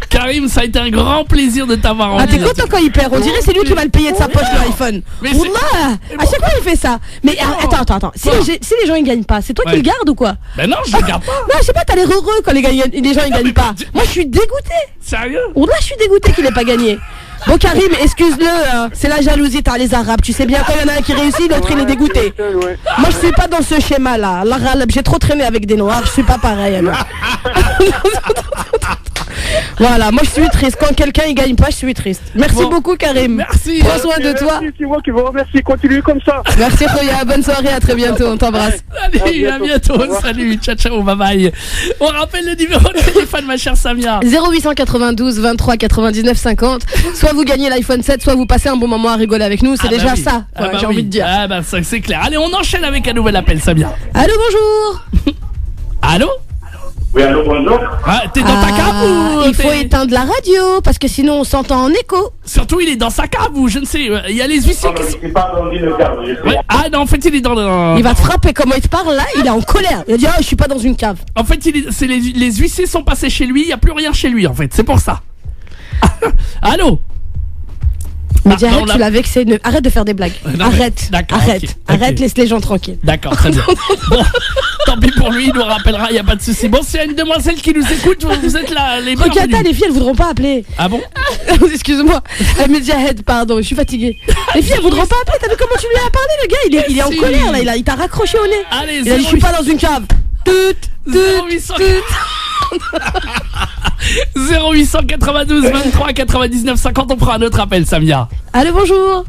Karim, ça a été un grand plaisir de t'avoir en
Ah, t'es
ligne.
content quand il perd? On dirait c'est lui qui va le payer de sa poche, l'iPhone.
Mais c'est-
Wallah, à chaque fois, il fait ça. Mais attends. Si les gens, ils gagnent pas, c'est toi qui
Ouais.
le gardes ou quoi?
Ben non, je regarde pas.
Non, je sais pas, t'as l'air heureux quand les gens ils gagnent pas. Moi, je suis dégoûté.
Sérieux?
Là, je suis dégoûté qu'il ait pas gagné. Bon, Karim, excuse-le, hein. C'est la jalousie, t'as les Arabes. Tu sais bien, quand il y en a un qui réussit, l'autre il est dégoûté.
Ouais.
Moi, je suis pas dans ce schéma-là. J'ai trop traîné avec des noirs, je suis pas pareil. Alors. Voilà, moi je suis triste. Quand quelqu'un il gagne pas, je suis triste. Merci
Bon.
beaucoup, Karim.
Merci.
Prends soin de toi.
C'est moi qui vous remercie. Continuez comme ça.
Merci, Khoya. Bonne soirée, à très bientôt. On t'embrasse.
Salut, à bientôt.
Au revoir.
Salut, ciao, bye bye. On rappelle le numéro de téléphone, ma chère Samia.
0892 23 99 50. Soit soit vous gagnez l'iPhone 7, soit vous passez un bon moment à rigoler avec nous. C'est déjà ça, j'ai envie de dire.
Ah bah ça, c'est clair. Allez, on enchaîne avec un nouvel appel, Samia.
Allô, bonjour.
Allô?
Oui, allô, bonjour.
Ah, t'es dans ta cave ou
Il faut éteindre la radio parce que sinon on s'entend en écho.
Surtout, il est dans sa cave ou je ne sais. Il y a les huissiers qui
Je
sont.
suis pas dans une cave.
Ouais. Ah non, en fait, il est dans.
Il va te frapper, comment il te parle là, il est en colère. Il va dire, je suis pas dans une cave.
En fait, les huissiers sont passés chez lui. Il n'y a plus rien chez lui, en fait. C'est pour ça. Allô?
Mais
Ah,
arrête,
non, là-
tu l'as vexé. Arrête de faire des blagues.
Non, mais-
Arrête.
d'accord,
Arrête.
ok,
Arrête,
ok.
laisse les gens tranquilles.
D'accord, très bien. Bon, tant pis pour lui, il nous rappellera, il n'y a pas de souci. Bon, s'il y a une demoiselle qui nous écoute, vous êtes là, les
Regarde,
bienvenus.
les filles, elles voudront pas appeler.
Ah bon?
Excuse-moi. Medjahed, pardon, je suis fatiguée. Les filles, elles voudront pas appeler. T'as vu comment tu lui as parlé, le gars? Il est en
Si.
colère là. Il t'a raccroché au nez.
Allez,
Il a dit, je suis pas dans une cave.
0892 23 99 50, on prend un autre appel, Samia.
Allô, bonjour.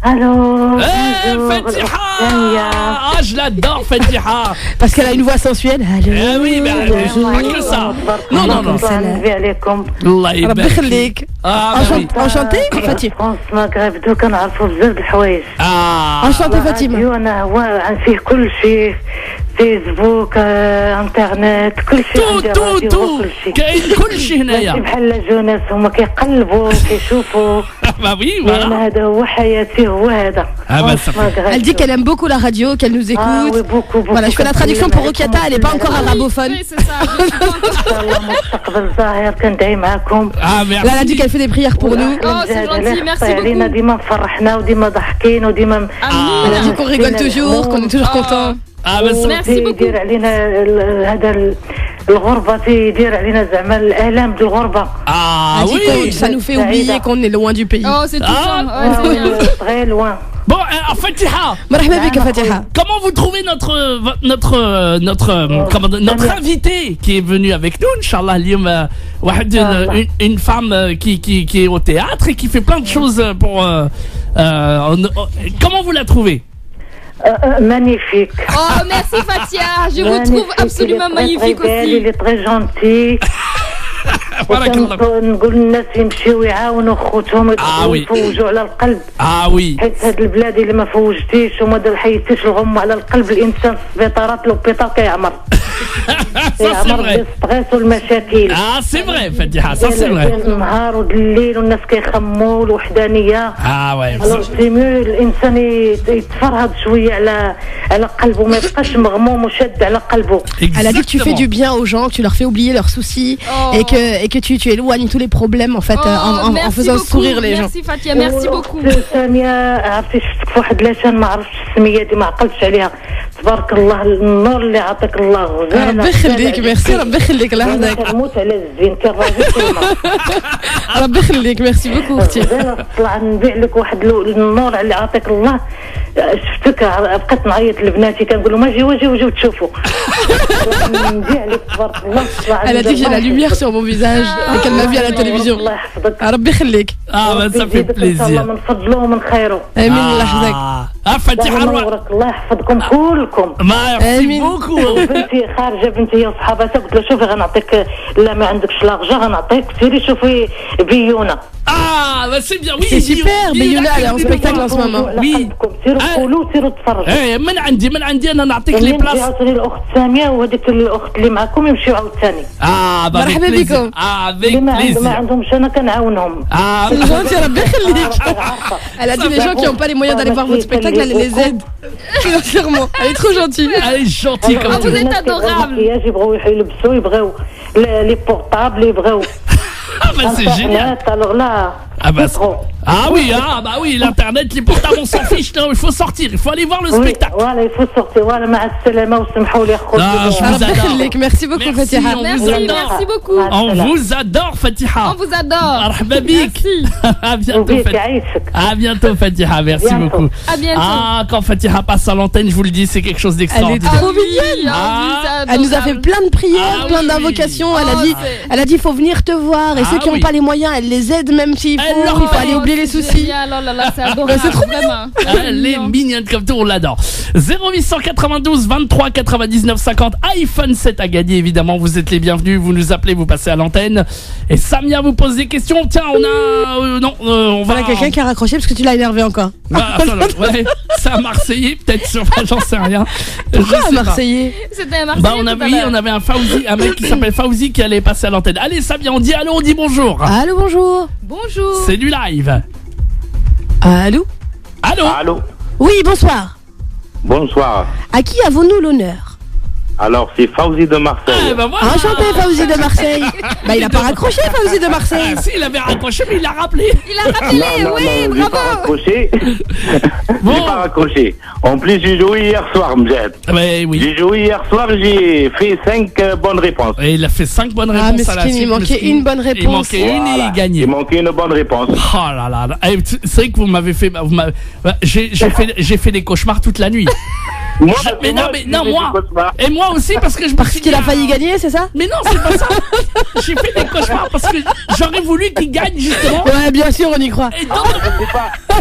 Allô.
Eh,
bonjour,
Fatiha!
Samia.
Ah, je l'adore, Fatiha!
Parce qu'elle a une voix sensuelle. Allô.
Eh oui, mais pas que ça! Non, non, non.
نبي عليكم.
Allah
ربي
يبارك.
يخليك.
Ah, bah oui.
Enchantée, Fatima.
فرنسا المغرب دو كنعرفوا بزاف د الحوايج.
Ah,
Enchantée, Fatima.
الراديو انا هو فيه كل شيء، فيسبوك، انترنت، كل شيء عندي
tout,
راديو
tout.
كل شيء.
كاين كل شيء
ماشي
هنايا.
بحال جوناس هما كيقلبوا كيشوفوا.
Bah oui,
انا
voilà.
هذا هو حياتي هو هذا.
Ah bah ça fait.
Elle dit qu'elle aime beaucoup la radio, qu'elle nous écoute.
Ah oui, beaucoup.
Voilà, je fais la traduction pour Rokiata, elle n'est pas encore arabophone.
Oui, c'est ça.
ان شاء الله مستقبل زاهر كندعي معكم.
Ah,
Là, elle a dit
merci.
qu'elle fait des prières pour nous.
Oh, c'est gentil, merci
علينا
beaucoup.
ديما مفرحنا وديما ضحكين وديما
Elle a dit qu'on rigole toujours, qu'on est toujours content.
Ah, bah ça.
Merci beaucoup.
يدير علينا هذا الغربة تيدير علينا زعما الآلام د الغربة.
Ah
Elle dit
oui.
que ça nous fait oublier qu'on est loin du pays.
Oh, c'est tout ça. Ouais, c'est bien.
Très loin.
Bon, Fatiha,
مرحبا بك Fatiha.
comment vous trouvez notre invité qui est venu avec nous, Inch'Allah, اليوم واحد une femme qui est au théâtre et qui fait plein de choses pour comment vous la trouvez?
Magnifique.
Oh, merci Fatia. Je vous trouve absolument magnifique aussi.
Il est très gentil.
بارك الله.
نقول للناس يمشيو يعاونوا خوتهم
oui.
يفوجوا على القلب.
Ah oui.
حيت هاد البلاد اللي ما فوجتيش وما حيدتيش الغم على القلب الانسان في السبيطارات لوبيطال كيعمر.
Ça c'est
كيعمر
vrai.
بالستريس والمشاكل.
Ah c'est vrai, Fatiha, ça c'est vrai.
ديال النهار والليل والناس كيخموا الوحدانيه.
Ah ouais.
الوغ سي ميو الانسان يتفرهد شويه على قلبه ما يبقاش مغموم وشاد على قلبه.
Elle a dit que tu fais du bien aux gens, que tu leur fais oublier leurs soucis
Oh.
et que tu éloignes tous les problèmes en fait en
merci
faisant
beaucoup.
sourire les gens.
Merci Fatia, merci beaucoup.
سامية عرفتي شفتك في واحد لاشان ما عرفتش السميه دي ما عقلتش عليها. تبارك الله النور اللي عطاك الله غزاله.
ربي يخليك ميرسي ربي يخليك الله
انا
يحفظك
كنموت على الزين كالراجل كيما.
ربي يخليك ميرسي بوكو اختي.
غزاله طلع نبيع لك واحد النور اللي عطاك الله. شفتك بقيت نعيط لبناتي كنقول لهم اجيو تشوفوا. نبيع لك تبارك الله.
Elle a dit que j'ai la lumière sur mon visage et qu'elle m'a vu à la télévision.
الله يحفظك.
ربي يخليك.
Ah bah ça fait
يزيدك إن شاء الله
plaisir.
من فضله ومن خيره.
امين الله يحفظك.
Fatiha,
نورك الله يحفظكم كلكم.
merci
آمين.
beaucoup.
بنتي خارجه بنتي وصحاباتها قلت لها شوفي غنعطيك لا ما عندكش لاغجا غنعطيك سيري شوفي بيونه.
Ah bah c'est bien, oui.
C'est super, Biouna, elle est en spectacle en ce moment.
Oui. سيروا قولوا سيروا تفرجوا.
ايه من عندي انا نعطيك لي
نجي
بلاص.
عاوتاني الاخت ساميه وهذيك الاخت اللي معكم يمشيو عاوتاني.
Ah bah avec
مرحبا
plaisir.
بكم.
Avec
اللي ما
plaisir.
عندهمش انا كنعاونهم.
Ah
C'est gentil, ربي يخليك.
عارفة.
Elle a dit les gens qui n'ont pas les moyens d'aller voir votre spectacle, elle les aide. Financièrement. Elle est trop gentille.
elle est gentille
Ah,
comme
vous
tout.
êtes adorable.
المكياج يبغوا يلبسوا يبغوا لي بورطابل يبغوا.
Ah bah c'est génial.
alors là.
Ah bah,
c'est trop.
bah oui, l'internet, les portables on s'en fiche, non, il faut sortir, il faut aller voir le
Oui,
spectacle.
voilà, il faut sortir. Voilà, مع السلامة وسمحوا لي أخوتي.
Ah, je vous
ربي
adore.
يخليك. Merci beaucoup
Merci,
Fatiha.
on
Merci,
vous adore.
merci beaucoup.
On vous adore, Fatiha.
On vous adore.
مرحبا بك. À bientôt,
وبيك
Fatiha.
يعيشك.
À bientôt, Fatiha. Merci
Bientôt.
beaucoup.
À bientôt.
Ah, quand Fatiha passe à l'antenne, je vous le dis, c'est quelque chose
Elle est
d'extraordinaire.
trop mignonne.
Ah.
Elle nous a fait plein de prières,
Ah
plein
oui.
d'invocations.
Oh,
elle a dit,
c'est-
il faut venir te voir. Et
Ah
ceux qui n'ont
oui.
pas les moyens, elle les aide même s'il
Elle
faut.
leur
Il faut aller
paye.
oublier les soucis.
Génial, oh là là, c'est adorable.
C'est trop
vraiment.
Elle est mignonne comme tout, on l'adore. 0892 23 99 50. iPhone 7 à gagner, évidemment. Vous êtes les bienvenus. Vous nous appelez, vous passez à l'antenne. Et Samia vous pose des questions. Tiens, on a. Non, on va.
Voilà quelqu'un qui a raccroché parce que tu l'as énervé encore.
Bah, ouais, c'est un Marseillais, peut-être, j'en sais rien.
Pourquoi
Je
un
sais pas.
Marseillais?
C'était un Marseillais.
Bah, on avait un Fauzi, un mec qui s'appelle Fauzi qui allait passer à l'antenne. Allez, Samia, on dit allô, on dit bonjour.
Allô, bonjour.
Bonjour.
C'est du live.
Allô?
Allô?
Allô,
Oui, bonsoir.
bonsoir.
À qui avons-nous l'honneur?
Alors, c'est Fauzi de Marseille.
Ah, bah voilà.
Enchanté, Fauzi de Marseille. Bah, il a pas raccroché, Fauzi de Marseille.
Ah, si, il avait raccroché, mais il l'a rappelé.
Il a rappelé, oui,
j'ai
bravo.
pas raccroché.
Bon.
J'ai pas raccroché. En plus, j'ai joué hier soir, Mjed.
Ouais, oui.
J'ai joué hier soir, j'ai fait 5 bonnes réponses.
Et il a fait 5 bonnes
Ah,
réponses à la
mesquine,
suite.
il manquait
mesquine.
une bonne
Il
réponse.
manquait une et il gagnait.
Il manquait une bonne réponse.
Oh là là là. Eh, c'est vrai que vous m'avez fait. J'ai fait des cauchemars toute la nuit.
Moi,
Mais non,
j'ai fait
moi.
des cauchemars.
Et moi aussi, parce que je me
Parce
suis
qu'il
dit,
a failli gagner, c'est ça?
Mais non, c'est pas ça. J'ai fait des cauchemars parce que j'aurais voulu qu'il gagne justement.
Ouais, bien sûr, on y croit.
Et donc,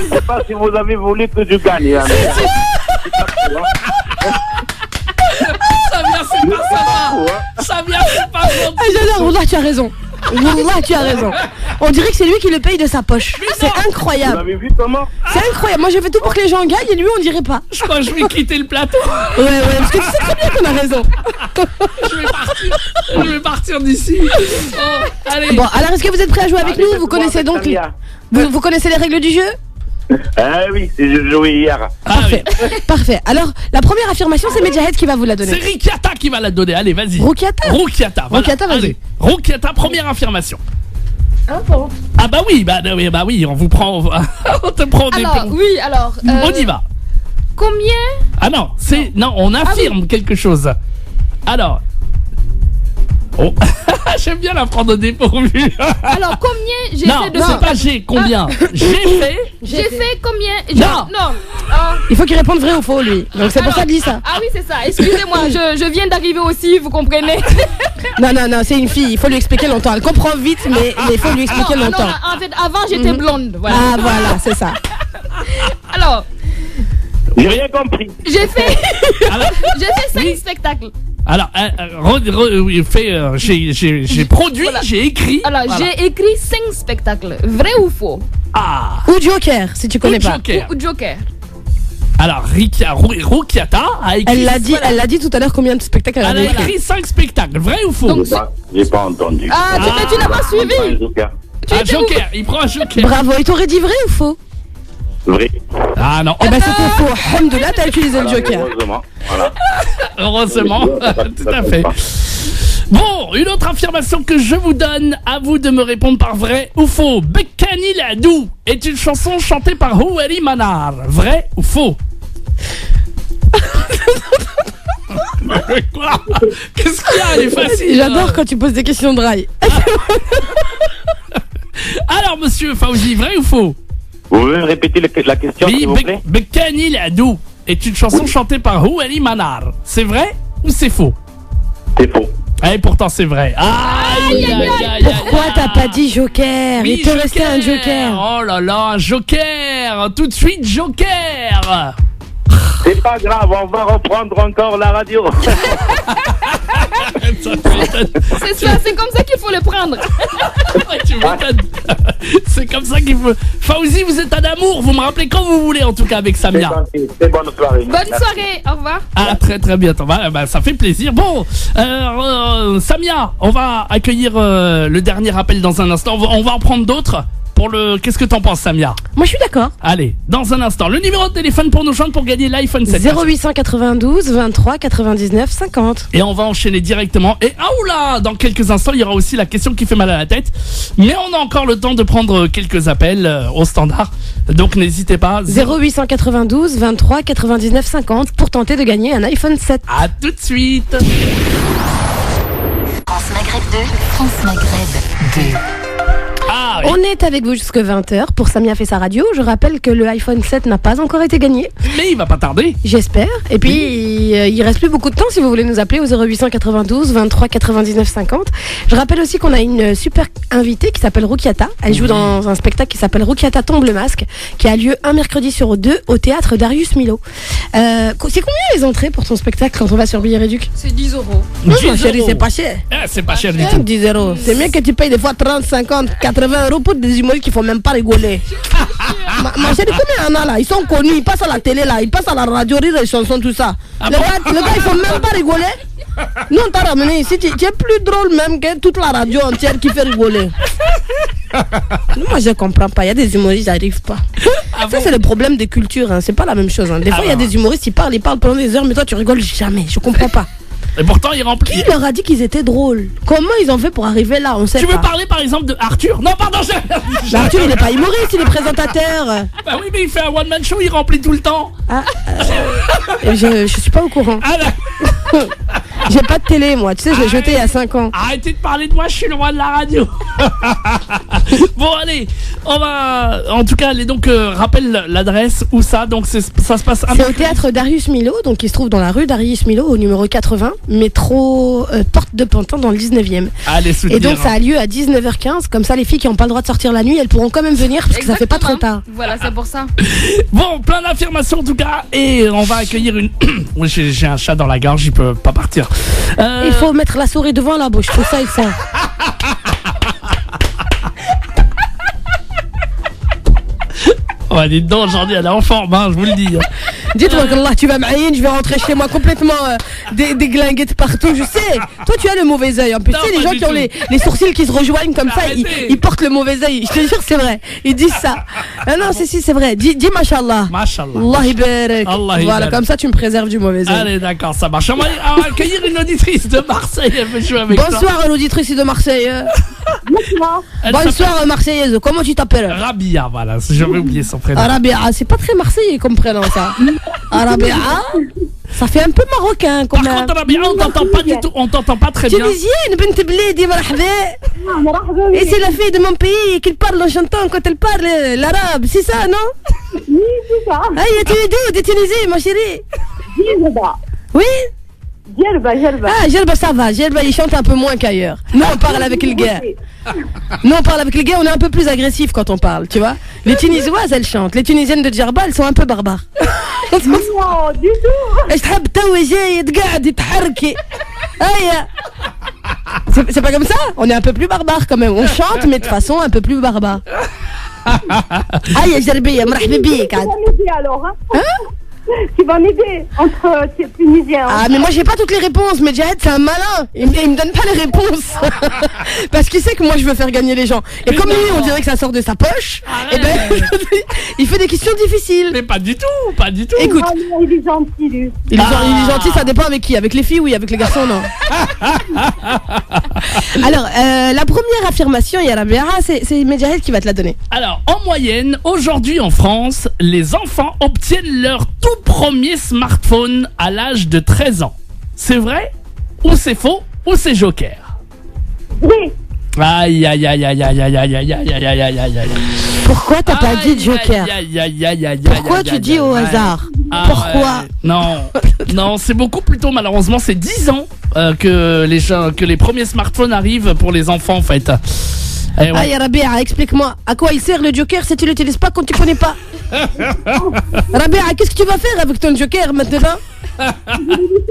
Je sais pas si vous avez voulu que je gagne. Hein, mais-
ça vient, c'est pas ça. Ça vient, c'est pas ça.
Ah, j'adore, Wallah, tu as raison. Wallah, tu as raison. On dirait que c'est lui qui le paye de sa poche. C'est
Vous
incroyable.
avez vu comment?
C'est incroyable. Moi, j'ai fait tout pour que les gens gagnent et lui, on dirait pas.
Je crois que je vais quitter le plateau.
Ouais, parce que tu sais très bien qu'on a raison.
Je vais partir d'ici. Oh, allez.
Bon, alors, est-ce que vous êtes prêts à jouer avec
Allez,
nous? Vous
faites-moi
connaissez
avec
donc.
Samia.
Vous connaissez les règles du jeu?
Ah oui, j'ai joué hier.
Ah,
Parfait. Parfait. Alors, la première affirmation, c'est Medjahed qui va vous la
c'est
donner.
Rikiata qui va la donner. Allez, vas-y.
Rukiata?
Rukiata, voilà.
Rukiata, vas-y.
Allez. Rukiata, première affirmation. Ah bah oui, on vous prend, on te prend des
Alors, oui, alors.
On y va.
Combien?
Ah non, non, on affirme quelque chose. Alors. Oh. J'aime bien la prendre au dépourvu.
Alors, combien j'ai
Non,
fait de
c'est pas j'ai, combien.
J'ai fait combien?
Non.
Non. Ah.
Il faut qu'il réponde vrai ou faux, lui. Donc, c'est pour ça qu'il dit ça.
Ah oui, c'est ça. Excusez-moi, je viens d'arriver aussi, vous comprenez?
Non, c'est une fille. Il faut lui expliquer longtemps. Elle comprend vite, mais il faut lui expliquer
Non,
longtemps.
en fait, avant, j'étais blonde. Voilà.
Ah, voilà, c'est ça.
Alors,
J'ai rien compris.
j'ai fait
Alors,
5
Oui.
spectacles.
alors j'ai produit,
Voilà.
j'ai écrit.
Alors,
Voilà.
j'ai écrit 5 spectacles. Vrai ou faux?
Ah,
Ou Joker, si tu connais
ou
pas.
Joker.
Ou Joker.
Alors, Rukiata a écrit.
Elle l'a dit tout à l'heure combien de spectacles elle
Elle a
avait écrit.
écrit 5 spectacles, vrai ou faux?
Donc,
J'ai pas entendu.
Ah, tu n'as pas
Pas
suivi.
un joker.
Un joker, il prend un joker.
Bravo, et t'aurais dit vrai ou faux?
Vrai.
Ah non,
Eh ben c'était faux. Alhamdoulilah, t'as utilisé le Joker.
Heureusement. Voilà.
heureusement, tout à fait. Bon, une autre affirmation que je vous donne, à vous de me répondre par vrai ou faux. Bekani Ladou est une chanson chantée par Houari Manar. Vrai ou faux? Quoi? Qu'est-ce qu'il y a? Elle est facile.
J'adore quand tu poses des questions de rail.
Alors, monsieur Fauzi, vrai ou faux?
Vous pouvez me répéter la question,
Oui,
s'il vous plaît?
Bekani Ladou est une chanson chantée par Houari Manar. C'est vrai ou c'est faux?
C'est faux.
Et pourtant c'est vrai. Aïe, aïe, aïe, aïe,
Pourquoi
aïe.
t'as pas dit Joker?
Oui,
Il te restait un Joker.
Oh là là, un joker. Tout de suite, joker.
C'est pas grave, on va reprendre encore la radio.
C'est ça, c'est comme ça qu'il faut le prendre.
Ouais, tu m'étonnes. C'est comme ça qu'il faut. Fauzi, vous êtes un amour. Vous me rappelez quand vous voulez, en tout cas, avec
C'est
Samia.
gentil. C'est bonne soirée.
Bonne soirée, au revoir.
Ah, très très bientôt. Bah, ça fait plaisir. Bon, Samia, on va accueillir le dernier appel dans un instant. On va en prendre d'autres. Qu'est-ce que t'en penses, Samia?
Moi je suis d'accord.
Allez, dans un instant, le numéro de téléphone pour nous joindre pour gagner l'iPhone 7.
0892 23 99 50.
Et on va enchaîner directement. Et ah oula, dans quelques instants, il y aura aussi la question qui fait mal à la tête. Mais on a encore le temps de prendre quelques appels au standard. Donc n'hésitez pas.
0892 23 99 50 pour tenter de gagner un iPhone 7.
À tout de suite.
France Maghreb 2, France Maghreb 2.
Ah, Ah oui.
On est avec vous jusqu'à 20h pour Samia fait sa radio. Je rappelle que le iPhone 7 n'a pas encore été gagné.
Mais il va pas tarder.
J'espère. Et puis, il reste plus beaucoup de temps si vous voulez nous appeler au 0892 23 99 50. Je rappelle aussi qu'on a une super invitée qui s'appelle Roukiata. Elle joue dans un spectacle qui s'appelle Roukiata tombe le masque, qui a lieu un mercredi sur deux au théâtre Darius Milhaud. C'est combien les entrées pour ton spectacle quand on va sur Billet Réduc?
C'est 10 €.
Non,
10
ma chérie,
euros.
c'est pas cher.
Ah, c'est pas cher du tout.
10 euros. C'est mieux que tu payes des fois 30, 50, 80 euros pour des humoristes qui font même pas rigoler. ma chérie, combien il y en a là? Ils sont connus, ils passent à la télé là, ils passent à la radio, rire les chansons, tout ça.
Ah
le gars, ils font même pas rigoler. Nous, on t'a ramené ici, tu es plus drôle même que toute la radio entière qui fait rigoler. Moi, je comprends pas. Il y a des humoristes, j'arrive pas.
Ah
Ça,
bon?
c'est le problème des cultures, hein. C'est pas la même chose. Hein. Des fois, il y a
bon?
des humoristes, ils parlent pendant des heures, mais toi, tu rigoles jamais. Je comprends pas.
Et pourtant, il remplit.
Qui leur a dit qu'ils étaient drôles? Comment ils ont fait pour arriver là? On sait
Tu
pas.
veux parler par exemple de Arthur? Non, pardon,
Arthur, il est pas humoriste, il est présentateur.
Bah oui, mais il fait un one-man show, il remplit tout le temps.
Je suis pas au courant.
Ah là,
J'ai pas de télé, moi. Tu sais, je l'ai jeté il y a 5 ans.
arrêtez de parler de moi, je suis le roi de la radio. Bon, allez, on va. En tout cas, allez donc, rappelle l'adresse, où ça. Donc, ça se passe
C'est au théâtre Darius Milhaud, donc qui se trouve dans la rue Darius Milhaud, au numéro 80, métro Porte de Pantin, dans le 19e.
Allez, soutenir.
Et donc, ça a lieu à 19h15. Comme ça, les filles qui n'ont pas le droit de sortir la nuit, elles pourront quand même venir parce que ça fait pas trop tard.
Voilà, c'est pour ça.
Bon, plein d'affirmations en tout cas. Et on va accueillir une. Oui, j'ai un chat dans la gorge, il peut pas partir.
Il faut mettre la souris devant la bouche, tout ça, il faut.
Ouais, dites donc, aujourd'hui, elle est en forme, hein, je vous le dis.
Dites-moi qu'Allah, tu vas m'aïn, je vais rentrer chez moi complètement déglingué de partout, je sais. Toi, tu as le mauvais œil. En plus,
Non,
tu sais, les
pas
gens
du
qui ont
tout.
les sourcils qui se rejoignent comme ça,
Arrêtez.
ils portent le mauvais œil. Je te jure, c'est vrai. Ils disent ça. Ah non, c'est vrai. Dis mashallah.
Mashallah.
Allah ibarak.
Allah
Voilà,
ibarak.
comme ça, tu me préserves du mauvais œil.
Allez, d'accord, ça marche. On va accueillir une auditrice de Marseille, elle veut jouer avec toi.
Bonsoir, l'auditrice de Marseille.
Elle
Bonsoir, Marseillaise. Comment tu t'appelles?
s'appelle Rabia, voilà, j'avais oublié son prénom.
Arabia, c'est pas très marseillais comme prénom ça. Arabia, ça fait un peu marocain quand
Par
même.
contre, Rabia, on t'entend pas du tout, on t'entend pas très bien.
Tunisienne, bint bledi, marhaba. Et c'est la fille de mon pays qui parle en chantant quand elle parle l'arabe, c'est ça, non?
Oui, c'est ça.
Aïe, tu es d'où? De Tunisie, ma chérie?
Djerba.
Oui?
Djerba.
Ah, Gerba, ça va. Gerba, il chante un peu moins qu'ailleurs. Nous, on parle avec le gars. Nous, on parle avec les gars, on est un peu plus agressif quand on parle, tu vois. Les Tunisoises, elles chantent. Les Tunisiennes de Djerba, elles sont un peu barbares.
Non, du tout.
ايش تحب توي جاي تقعد يتحركي هيا c'est pas comme ça, on est un peu plus barbare quand même, on chante mais de façon un peu plus barbare. هيا جربيه مرحبا بيك
Tu
عاد.
vas m'aider alors, hein? Tu vas m'aider entre Tunisiens.
Ah mais moi j'ai pas toutes les réponses, mais Jahed c'est un malin, il me donne pas les réponses parce qu'il sait que moi je veux faire gagner les gens. Et
Mais
comme lui
non.
on dirait que ça sort de sa poche,
Arrête.
et ben il fait des questions difficiles.
Mais pas du tout, pas du tout.
Écoute,
Ah non, il est gentil, lui.
il est gentil, ça dépend avec qui. Avec les filles, oui, avec les garçons, non. Alors, la première affirmation, Yarabia, c'est Medjahed qui va te la donner.
Alors, en moyenne, aujourd'hui en France, les enfants obtiennent leur tout premier smartphone à l'âge de 13 ans. C'est vrai? Ou c'est faux? Ou c'est joker?
Oui.
Aïe, aïe, aïe, aïe, aïe, aïe, aïe, aïe, aïe, aïe, aïe, aïe, aïe, aïe.
Pourquoi t'as pas dit Joker?
Aïe, aïe, aïe, aïe, aïe,
Pourquoi
aïe,
tu
aïe,
dis
aïe,
au
aïe.
hasard?
Ah,
Pourquoi?
ouais. Non, non, c'est beaucoup plus tôt, malheureusement, c'est 10 ans que les premiers smartphones arrivent pour les enfants, en fait. Et ouais.
Ah, Yarabia, explique-moi. À quoi il sert le Joker si tu l'utilises pas quand tu connais pas? Rabia, qu'est-ce que tu vas faire avec ton Joker maintenant?
C'est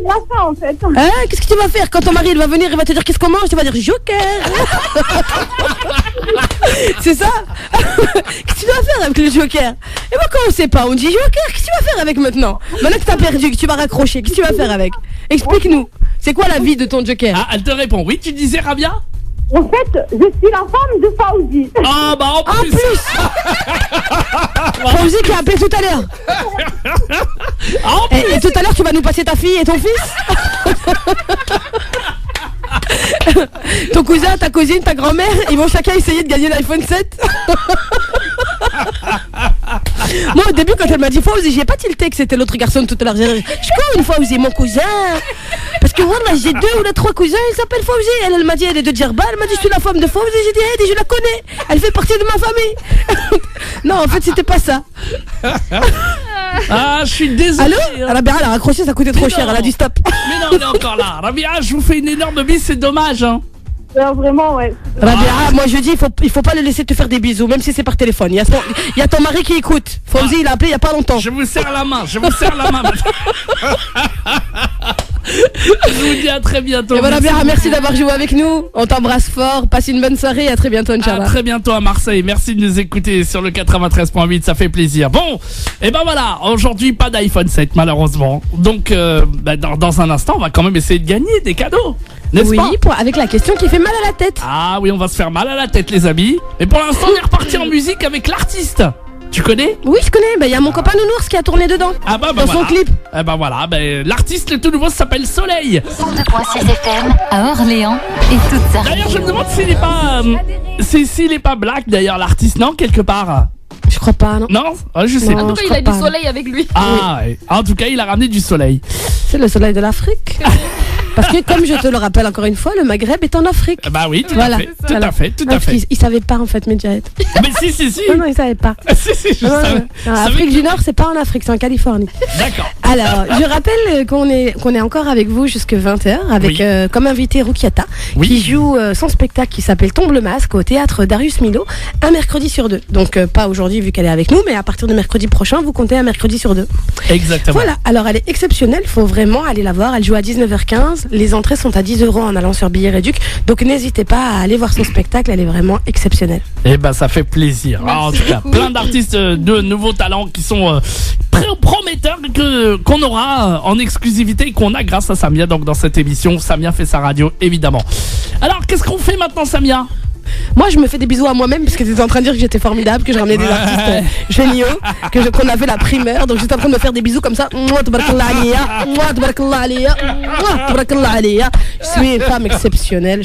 la fin, en fait.
Hein? Qu'est-ce que tu vas faire quand ton mari il va venir, il va te dire qu'est-ce qu'on mange? Tu vas dire Joker. C'est ça? Qu'est-ce que tu vas faire avec le Joker? Et moi quand on sait pas, on dit Joker, qu'est-ce que tu vas faire avec maintenant? Maintenant que t'as perdu, que tu vas raccrocher, qu'est-ce que tu vas faire avec? Explique-nous. C'est quoi la vie de ton Joker?
Ah, elle te répond. Oui, tu disais Rabia?
En fait, je suis la femme de Fauzi.
Ah, bah en
En
plus.
plus Fauzi qui a appelé tout à l'heure.
En
Et tout à l'heure tu vas nous passer ta fille et ton fils. Ton cousin, ta cousine, ta grand-mère, ils vont chacun essayer de gagner l'iPhone 7. Moi, au début, quand elle m'a dit Fawzi, j'ai pas tilté que c'était l'autre garçon de tout à l'heure. Je connais Fawzi, mon cousin. Parce que voilà, j'ai 2 ou 3 cousins, ils s'appellent Fawzi. Elle m'a dit, elle est de Djerba, elle m'a dit, je suis la femme de Fawzi. J'ai dit, hey, je la connais. Elle fait partie de ma famille. Non, en fait, c'était pas ça.
Ah, je suis désolé.
Allô Rabia, elle a raccroché, ça coûtait trop cher, elle a dit stop.
Mais non, on est encore là. Rabia, je vous fais une énorme bise, c'est dommage. Hein.
Alors, vraiment, ouais.
Rabia, moi je dis, il faut pas le laisser te faire des bisous, même si c'est par téléphone. Il y a ton mari qui écoute. Fawzi, il a appelé il y a pas longtemps.
Je vous serre la main, je vous dis à très bientôt.
Et voilà, Rabia, merci d'avoir joué avec nous. On t'embrasse fort, passe une bonne soirée et à très bientôt, Inch'Allah.
À très bientôt à Marseille. Merci de nous écouter sur le 93.8, ça fait plaisir. Bon, et ben voilà, aujourd'hui pas d'iPhone 7 malheureusement. Donc dans un instant, on va quand même essayer de gagner des cadeaux. N'est-ce pas
avec la question qui fait mal à la tête.
Ah oui, on va se faire mal à la tête les amis. Mais pour l'instant, on est reparti en musique avec l'artiste. Tu connais?
Oui, je connais. Il y a mon copain Nounours qui a tourné dedans.
Ah bah
dans son clip.
Eh bah voilà, l'artiste le tout nouveau s'appelle Soleil.
102.6 FM à Orléans et toute sa
D'ailleurs, je me demande s'il est pas black d'ailleurs l'artiste, non, quelque part.
Je crois pas, non.
Non, je sais pas.
En tout cas, il a du soleil avec lui.
Ah, ouais. En tout cas, il a ramené du soleil.
C'est le soleil de l'Afrique. Parce que comme je te le rappelle encore une fois, le Maghreb est en Afrique.
Bah oui, tout à fait.
Il savait pas en fait, Medjahid.
Mais si.
Non, il savait pas.
si, je savais.
Afrique du Nord, c'est pas en Afrique, c'est en Californie.
D'accord.
Alors, je rappelle qu'on est encore avec vous jusque 20h avec comme invité Roukiata qui joue son spectacle qui s'appelle Tombe le masque au théâtre Darius Milhaud un mercredi sur 2. Donc pas aujourd'hui vu qu'elle est avec nous, mais à partir de mercredi prochain, vous comptez un mercredi sur 2.
Exactement.
Voilà, alors elle est exceptionnelle, il faut vraiment aller la voir. Elle joue à 19h15, les entrées sont à 10 € en allant sur Billet Réduc, donc n'hésitez pas à aller voir son spectacle, elle est vraiment exceptionnelle.
Eh ben ça fait plaisir. En tout cas, plein d'artistes de nouveaux talents qui sont prometteurs qu'on aura en exclusivité et qu'on a grâce à Samia donc dans cette émission. Samia fait sa radio évidemment. Alors qu'est-ce qu'on fait maintenant, Samia?
Moi, je me fais des bisous à moi-même parce que tu étais en train de dire que j'étais formidable, que je ramenais des artistes géniaux, qu'on avait la primeur. Donc j'étais en train de me faire des bisous comme ça. Mouah, tabarakallah alia. Mouah, tabarakallah alia. Mouah, tabarakallah alia. Je suis une femme exceptionnelle.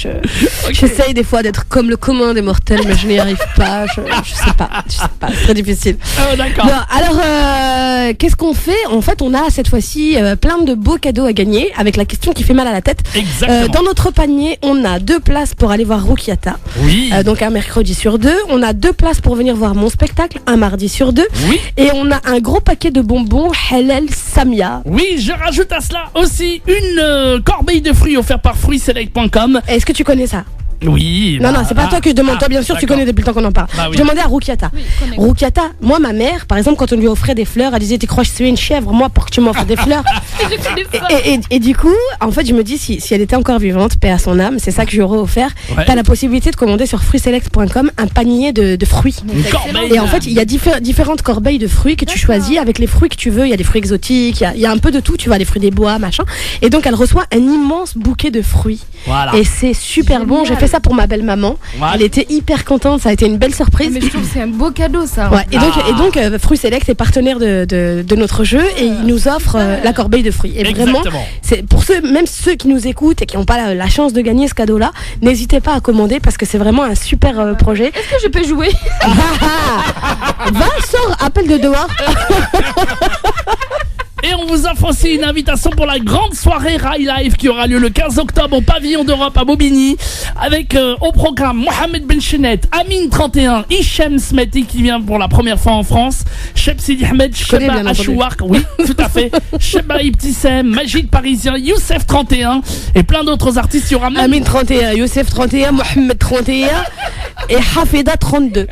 J'essaye des fois d'être comme le commun des mortels, mais je n'y arrive pas. Je sais pas. C'est très difficile.
Oh, d'accord.
Non, alors, qu'est-ce qu'on fait? En fait, on a cette fois-ci plein de beaux cadeaux à gagner avec la question qui fait mal à la tête.
Exactement.
Dans notre panier, on a 2 places pour aller voir Roukiata.
Oui.
Donc un mercredi sur 2. On a 2 places pour venir voir mon spectacle, un mardi sur 2.
Oui.
Et on a un gros paquet de bonbons Halal Samia.
Oui, je rajoute à cela aussi une corbeille de fruits offerte par fruitselect.com.
Est-ce que tu connais ça?
Oui.
Non, c'est pas toi que je demande. Toi, bien sûr, tu connais depuis le temps qu'on en parle.
Bah oui.
Je demandais à Roukiata.
Oui,
Roukiata, moi, ma mère, par exemple, quand on lui offrait des fleurs, elle disait, tu crois que je suis une chèvre, moi, pour que tu m'offres des fleurs. Et du coup, en fait, je me dis, si elle était encore vivante, paix à son âme, c'est ça que j'aurais offert.
Ouais.
T'as la possibilité de commander sur fruitselect.com un panier de fruits.
Une corbeille.
Et en fait, il y a différentes corbeilles de fruits que tu choisis avec les fruits que tu veux. Il y a des fruits exotiques, il y a un peu de tout, tu vois, les fruits des bois, machin. Et donc, elle reçoit un immense bouquet de fruits.
Voilà.
Et c'est super bon. J'ai fait ça pour ma belle-maman.
Voilà.
Elle était hyper contente, ça a été une belle surprise.
Mais je trouve que c'est un beau cadeau ça.
Ouais, et donc Fruits Select est partenaire de notre jeu et il nous offre la corbeille de fruits. Et vraiment,
Exactement.
c'est pour même ceux qui nous écoutent et qui n'ont pas la chance de gagner ce cadeau-là, n'hésitez pas à commander parce que c'est vraiment un super projet.
Est-ce que je peux jouer?
Va, sors, appel de dehors.
Et on vous offre aussi une invitation pour la grande soirée Rai Live qui aura lieu le 15 octobre au Pavillon d'Europe à Bobigny avec au programme Mohamed Benchenet, Amine 31, Hichem Smeti qui vient pour la première fois en France, Cheb Sidi Ahmed, Cheba Achouark, oui, tout à fait, Cheba Ibtissem, Majid Parisien, Youssef 31 et plein d'autres artistes. Il y aura même
Amine 31, Youssef 31, Mohamed 31 et Hafida 32.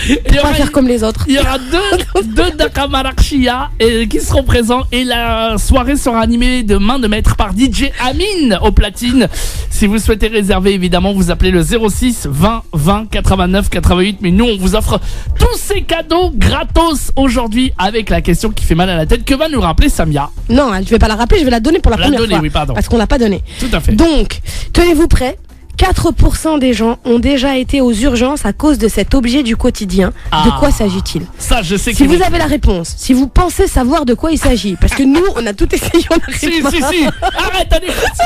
il y
Pas
aura
faire comme les autres.
Il y aura deux Dakamarachia qui seront présents et la soirée sera animée de main de maître par DJ Amine au platine. Si vous souhaitez réserver, évidemment, vous appelez le 06 20 20 89 88. Mais nous, on vous offre tous ces cadeaux gratos aujourd'hui avec la question qui fait mal à la tête que va nous rappeler Samia.
Non, je vais pas la rappeler, je vais la donner pour la première fois.
Oui, pardon.
Parce qu'on l'a pas donnée.
Tout à fait.
Donc, tenez-vous prêts. 4% des gens ont déjà été aux urgences à cause de cet objet du quotidien. De quoi s'agit-il?
Ça, je sais
Si vous avez la réponse, si vous pensez savoir de quoi il s'agit, parce que nous, on a tout essayé, on n'arrive pas.
Si. Arrête, elle est facile.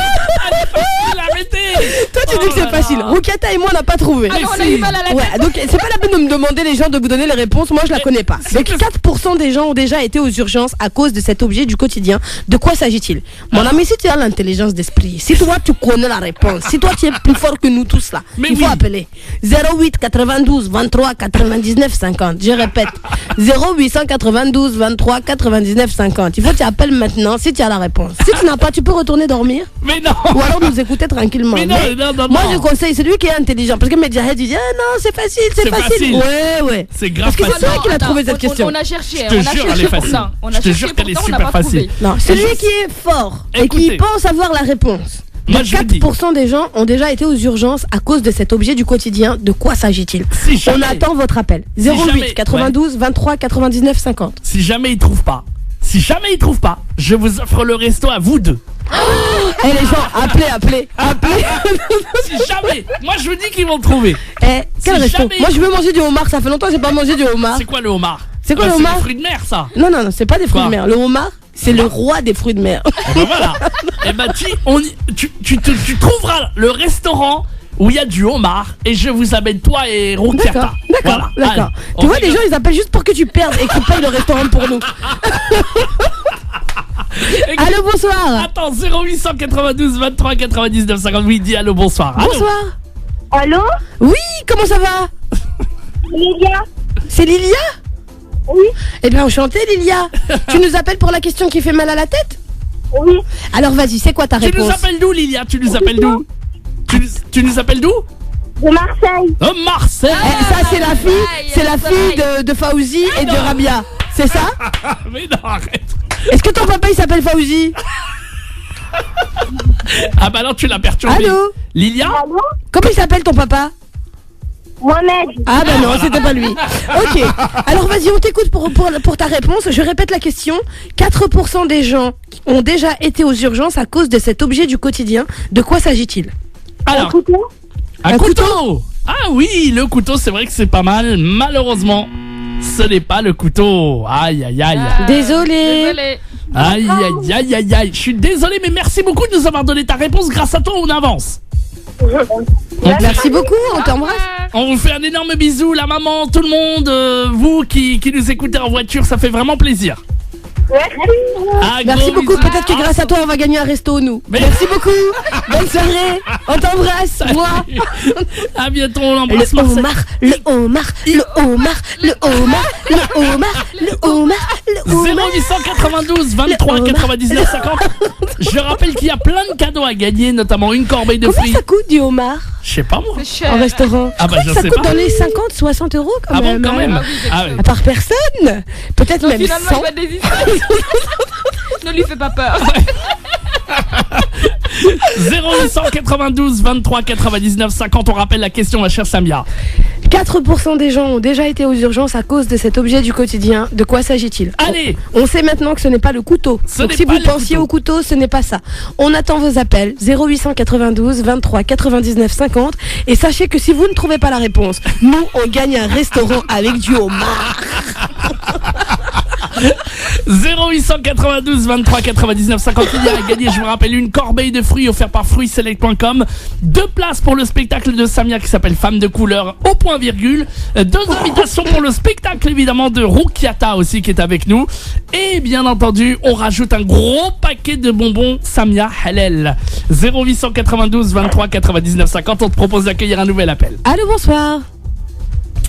Arrêtez.
Toi, tu dis que c'est facile. Rukiata et moi, on n'a pas trouvé.
Alors, on a eu mal à la tête.
Ouais, donc c'est pas la peine de me demander les gens de vous donner les réponses. Moi, je la connais pas. Donc 4% des gens ont déjà été aux urgences à cause de cet objet du quotidien. De quoi s'agit-il? Mon ami, si tu as l'intelligence d'esprit, si toi tu connais la réponse, si toi tu es plus fort que nous tous là, il faut appeler 08 92 23 99 50. Je répète, 0892 23 99 50. Il faut que tu appelles maintenant si tu as la réponse. Si tu n'as pas, tu peux retourner dormir.
Mais non.
Ou alors nous écouter tranquillement.
Mais non.
Moi je conseille celui qui est intelligent. Parce que Medjahed dit non, c'est facile, c'est facile. Ouais.
C'est grave
facile. Parce que c'est toi qui l'as trouvé cette
On
question.
a cherché.
Je te jure, elle est facile. Je te jure qu'elle est super facile.
Non, celui qui est fort et qui pense avoir la réponse.
Moi,
4% des gens ont déjà été aux urgences à cause de cet objet du quotidien. De quoi s'agit-il? On attend votre appel. 08 92 23 99 50.
Si jamais ils trouvent pas, je vous offre le resto à vous deux.
Eh les gens, appelez.
Si jamais, moi je vous dis qu'ils vont le trouver.
Quel resto? Moi je veux manger du homard, ça fait longtemps que j'ai pas mangé du homard.
C'est quoi le homard?
C'est quoi le homard?
C'est des fruits de mer ça.
Non, c'est pas des fruits de mer. Le homard, c'est le roi des fruits de mer.
Et ben voilà. Et ben tu trouveras le restaurant où il y a du homard et je vous amène toi et Rukiata.
D'accord.
Allez,
tu vois, les gens ils appellent juste pour que tu perdes et qu'ils payent le restaurant pour nous. Allô, bonsoir.
Attends, 0892 23 99 50. Oui, dis allô, bonsoir.
Bonsoir.
Allô?
Oui, comment ça va?
Lilia?
C'est Lilia?
Oui.
Eh bien, enchantée, Lilia. Tu nous appelles pour la question qui fait mal à la tête?
Oui.
Alors, vas-y, c'est quoi ta réponse?
Tu nous appelles d'où, Lilia? Tu nous appelles d'où? Tu nous appelles d'où?
De Marseille.
Oh, Marseille.
Ça, c'est la fille de Fauzi et de Rabia. C'est ça?
Mais non, arrête.
Est-ce que ton papa, il s'appelle Fauzi?
Ah bah non, tu l'as perturbé.
Allô?
Lilia?
Allô?
Comment il s'appelle ton papa?
Mohamed.
Ah bah non, c'était pas lui. Ok, alors vas-y, on t'écoute pour ta réponse. Je répète la question. 4% des gens ont déjà été aux urgences à cause de cet objet du quotidien. De quoi s'agit-il?
Alors, un couteau. Ah oui, le couteau, c'est vrai que c'est pas mal. Malheureusement, ce n'est pas le couteau. Aïe.
Désolé.
Aïe. Je suis désolé, mais merci beaucoup de nous avoir donné ta réponse. Grâce à toi, on avance.
Merci beaucoup, on t'embrasse.
On vous fait un énorme bisou, la maman, tout le monde, vous qui nous écoutez en voiture, ça fait vraiment plaisir.
Merci beaucoup, peut-être que grâce à toi on va gagner un resto nous. Merci beaucoup, bonne soirée, on t'embrasse, moi.
À bientôt, on l'embrasse.
Le homard.
0892 23 99 50. Je rappelle qu'il y a plein de cadeaux à gagner, notamment une corbeille de fruits.
Combien ça coûte du homard?
Je sais pas moi.
En restaurant.
Ah bah je
ça
sais
coûte
pas.
dans les 50-60 euros quand même.
Ah bon, quand même.
À part personne. Peut-être même
Finalement,
100.
il va désister. Ne lui fais pas peur.
0892 23 99 50. On rappelle la question, ma chère Samia.
4% des gens ont déjà été aux urgences à cause de cet objet du quotidien. De quoi s'agit-il?
Allez,
on sait maintenant que ce n'est pas le couteau. Donc si vous pensiez au couteau, ce n'est pas ça. On attend vos appels 0892 23 99 50. Et sachez que si vous ne trouvez pas la réponse, nous on gagne un restaurant avec du homard.
0892 23 99 50. Il y a à gagner, je vous rappelle, une corbeille de fruits offerte par fruitsselect.com, 2 places pour le spectacle de Samia qui s'appelle Femme de couleur au point virgule, 2 invitations pour le spectacle évidemment de Rukiata aussi qui est avec nous, et bien entendu on rajoute un gros paquet de bonbons Samia Halal. 0892 23 99 50. On te propose d'accueillir un nouvel appel.
Allô, bonsoir.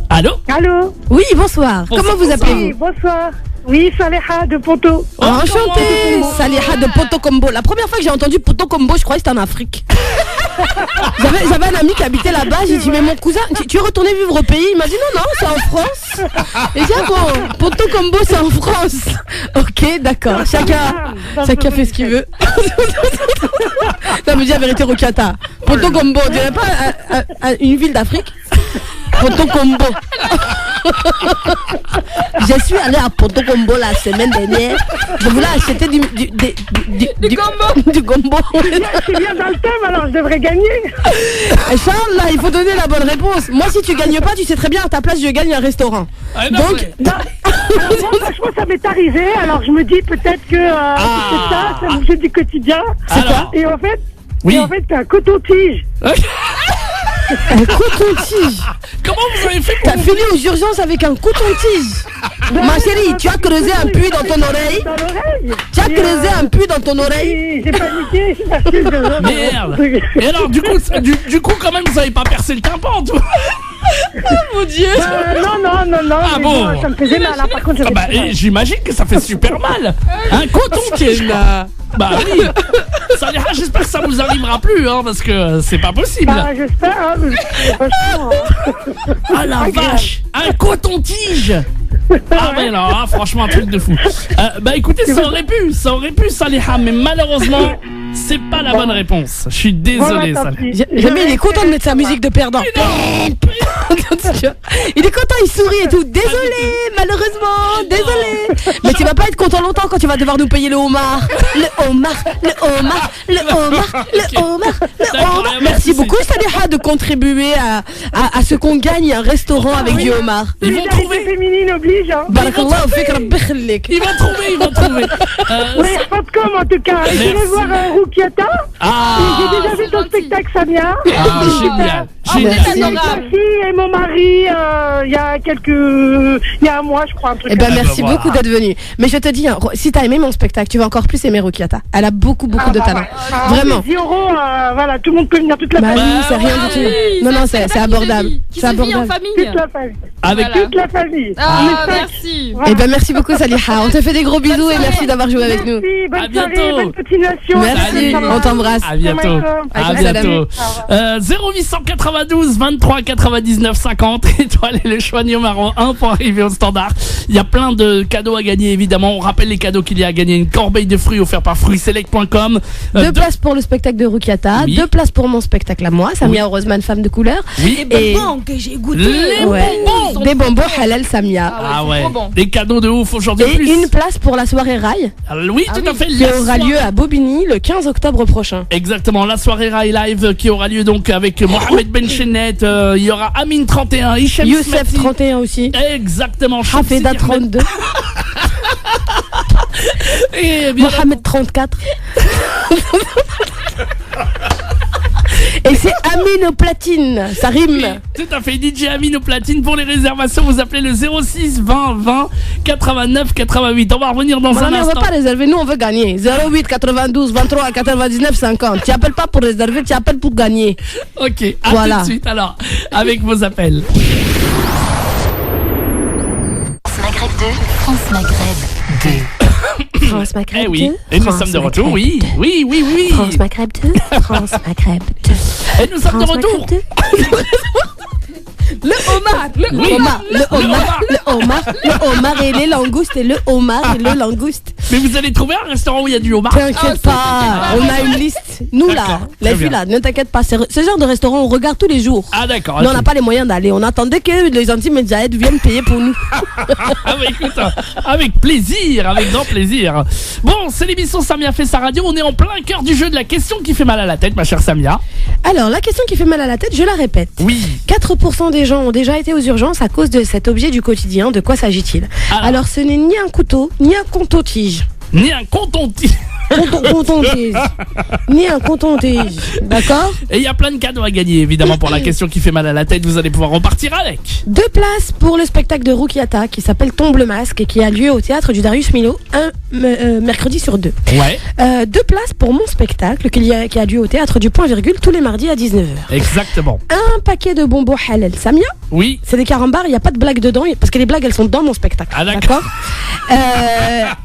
Allô?
Allô?
Oui, bonsoir. Comment vous appelez-vous?
Oui, bonsoir. Oui, Saleha de Ponto.
Enchantée, Saleha de Poto Combo. La première fois que j'ai entendu Poto Combo, je croyais que c'était en Afrique. J'avais un ami qui habitait là-bas. J'ai dit, mais mon cousin, tu es retourné vivre au pays? Il m'a dit, non, c'est en France. Et j'ai dit, ah bon, Poto Combo, c'est en France. Ok, d'accord. Chacun fait ce qu'il veut. Non, mais dis la vérité, Rukiata. Poto Combo, on dirait pas une ville d'Afrique? Poto Combo. Je suis allée à Porto Combo la semaine dernière. Je voulais acheter du gombo. Du gombo.
Je suis bien dans le thème, alors je devrais gagner.
Charles, là, il faut donner la bonne réponse. Moi, si tu gagnes pas, tu sais très bien, à ta place, je gagne un restaurant.
Ah, non,
Donc,
Non. Alors, moi, franchement, ça m'est arrivé, alors je me dis peut-être que c'est ça bouge du quotidien.
C'est quoi
Et en fait,
Oui.
c'est un coton-tige.
un coton-tige.
Comment vous avez fait pour
T'as fini aux urgences avec un coton-tige. Ma chérie, tu as creusé un puits dans ton oreille.
Dans l'oreille.
Tu as creusé un puits dans ton oreille.
J'ai paniqué, parce que
Merde. Et alors, du coup, quand même, vous avez pas percé le tympan, tout.
Mon Dieu.
Non.
Ah
mais
bon.
moi, ça me faisait mal, hein, par contre,
Ah bah, et j'imagine que ça fait super mal. Un coton-tige. Bah oui. J'espère que ça vous arrivera plus, hein, parce que c'est pas possible.
Bah, j'espère, hein, mais franchement.
Ah la vache, un coton-tige. Ah mais non, ah, franchement un truc de fou. Bah écoutez, ça aurait pu Saliha, mais malheureusement c'est pas la bonne réponse. Je suis désolé,
Voilà, tant
Saliha.
pis.
Jamais il est content de mettre sa musique de perdant. Il est content, il sourit et tout. Désolé, malheureusement, désolé. Mais tu vas pas être content longtemps quand tu vas devoir nous payer le homard. Le homard, le homard, le homard, le homard, le
D'accord,
homard.
y a pas de
Merci
souci.
beaucoup, Saliha, de contribuer à ce qu'on gagne un restaurant avec du homard.
Ils vont
Solidarité
trouver.
féminine oblige, hein.
Barakallahu fik, rabbi khalik.
Ils vont trouver.
Oui, comme en tout cas. Je vais
Merci.
voir Roukiata.
Ah,
J'ai déjà vu ton spectacle, Samia.
ah génial, génial.
Avec ma fille et mon mari, il y a un mois, je crois, un truc
Eh ben
comme ça.
merci
voilà.
beaucoup d'être venu. Mais je te dis, hein, si t'as aimé mon spectacle, tu vas encore plus aimer Roukiata. Elle a beaucoup de talent. Vraiment.
10 euros, voilà, tout le monde peut venir, toute la
Bah
famille.
oui, c'est rien du tout. Non, non, c'est abordable.
Qui
C'est
se vit en
abordable.
famille.
Toute la famille.
Avec
Voilà.
Toute la famille.
Ah, merci.
Eh ben merci beaucoup Saliha. On te fait des gros bisous et merci d'avoir joué avec nous.
Merci, bonne
À
soirée,
bientôt.
bonne continuation.
Merci,
Salut.
on t'embrasse.
À bientôt. À
Salam.
bientôt. 0892 23 99 50 étoile et le choix numéro 1 pour arriver au standard. Il y a plein de cadeaux à gagner évidemment. On rappelle les cadeaux qu'il y a à gagner. Une corbeille de fruits offerte par fruitselect.com.
Deux places pour le spectacle de Roukiata,
Oui.
2 places pour mon spectacle à moi, Samia Roseman, femme de couleur.
Oui.
Et
Bon, que j'ai goûté.
Les
ouais,
bonbons.
des bonbons halal Samia.
Ah
c'est
ouais.
trop bon.
Des cadeaux de ouf aujourd'hui.
Et
Plus.
une place pour la soirée Rail
Oui, tout à fait.
qui
La
aura
soirée-
lieu à Bobigny le 15 octobre prochain.
Exactement, la soirée Rai Live qui aura lieu donc avec Mohamed Benchenet, il y aura Amine 31, Hichem
Youssef
Smati.
31 aussi.
Exactement,
Hafeda
Shamsi Ahmed.
32.
Et bien
Mohamed 34. Et c'est Amine au platine, ça rime.
tout à fait, DJ Amine au platine. Pour les réservations, vous appelez le 06 20 20 89 88. On va revenir dans
Non,
un
mais on veut
instant.
pas réserver, nous on veut gagner. 08 92 23 99 50. Tu appelles pas pour réserver, tu appelles pour gagner.
Ok, à
Voilà.
tout de suite alors, avec vos appels.
France Maghreb 2, France Maghreb 2.
France Maghreb
Eh oui,
2.
et nous
France
sommes de retour,
Maghreb
oui,
2.
oui, oui, oui.
France Maghreb 2. France Maghreb 2.
Et nous sommes de
France
retour.
Maghreb 2.
Le homard. Le
Oui.
Homard, le homard, le homard, le homard et les langoustes et le homard et le langouste.
Mais vous allez trouver un restaurant où il y a du homard.
T'inquiète pas, on a une liste. Nous là,
D'accord,
les
très
filles
bien.
là, ne t'inquiète pas. C'est ce genre de restaurant, on regarde tous les jours.
Ah d'accord.
Mais on
ok.
n'a pas les moyens d'aller. On attendait que les anti-médiaètes viennent payer pour nous.
Ah bah écoute, avec plaisir, avec grand plaisir. Bon, c'est l'émission Samia fait sa radio. On est en plein cœur du jeu de la question qui fait mal à la tête, ma chère Samia.
Alors, la question qui fait mal à la tête, je la répète.
Oui.
4% des gens ont déjà été aux urgences à cause de cet objet du quotidien. De quoi s'agit-il? Alors, ce n'est ni un couteau, ni un comptotige.
Ni un coton-tige.
Comptotige. Ni un comptotige. D'accord?
Et il y a plein de cadeaux à gagner, évidemment, pour la question qui fait mal à la tête. Vous allez pouvoir repartir avec.
2 places pour le spectacle de Roukiata qui s'appelle Tombe le masque et qui a lieu au théâtre du Darius Milhaud un mercredi sur 2.
Ouais,
2 places pour mon spectacle qui a lieu au théâtre du Point Virgule tous les mardis à 19h.
exactement.
Un paquet de bonbons halal Samia.
Oui.
C'est des carambars, il n'y a pas de blagues dedans parce que les blagues elles sont dans mon spectacle.
Ah, d'accord.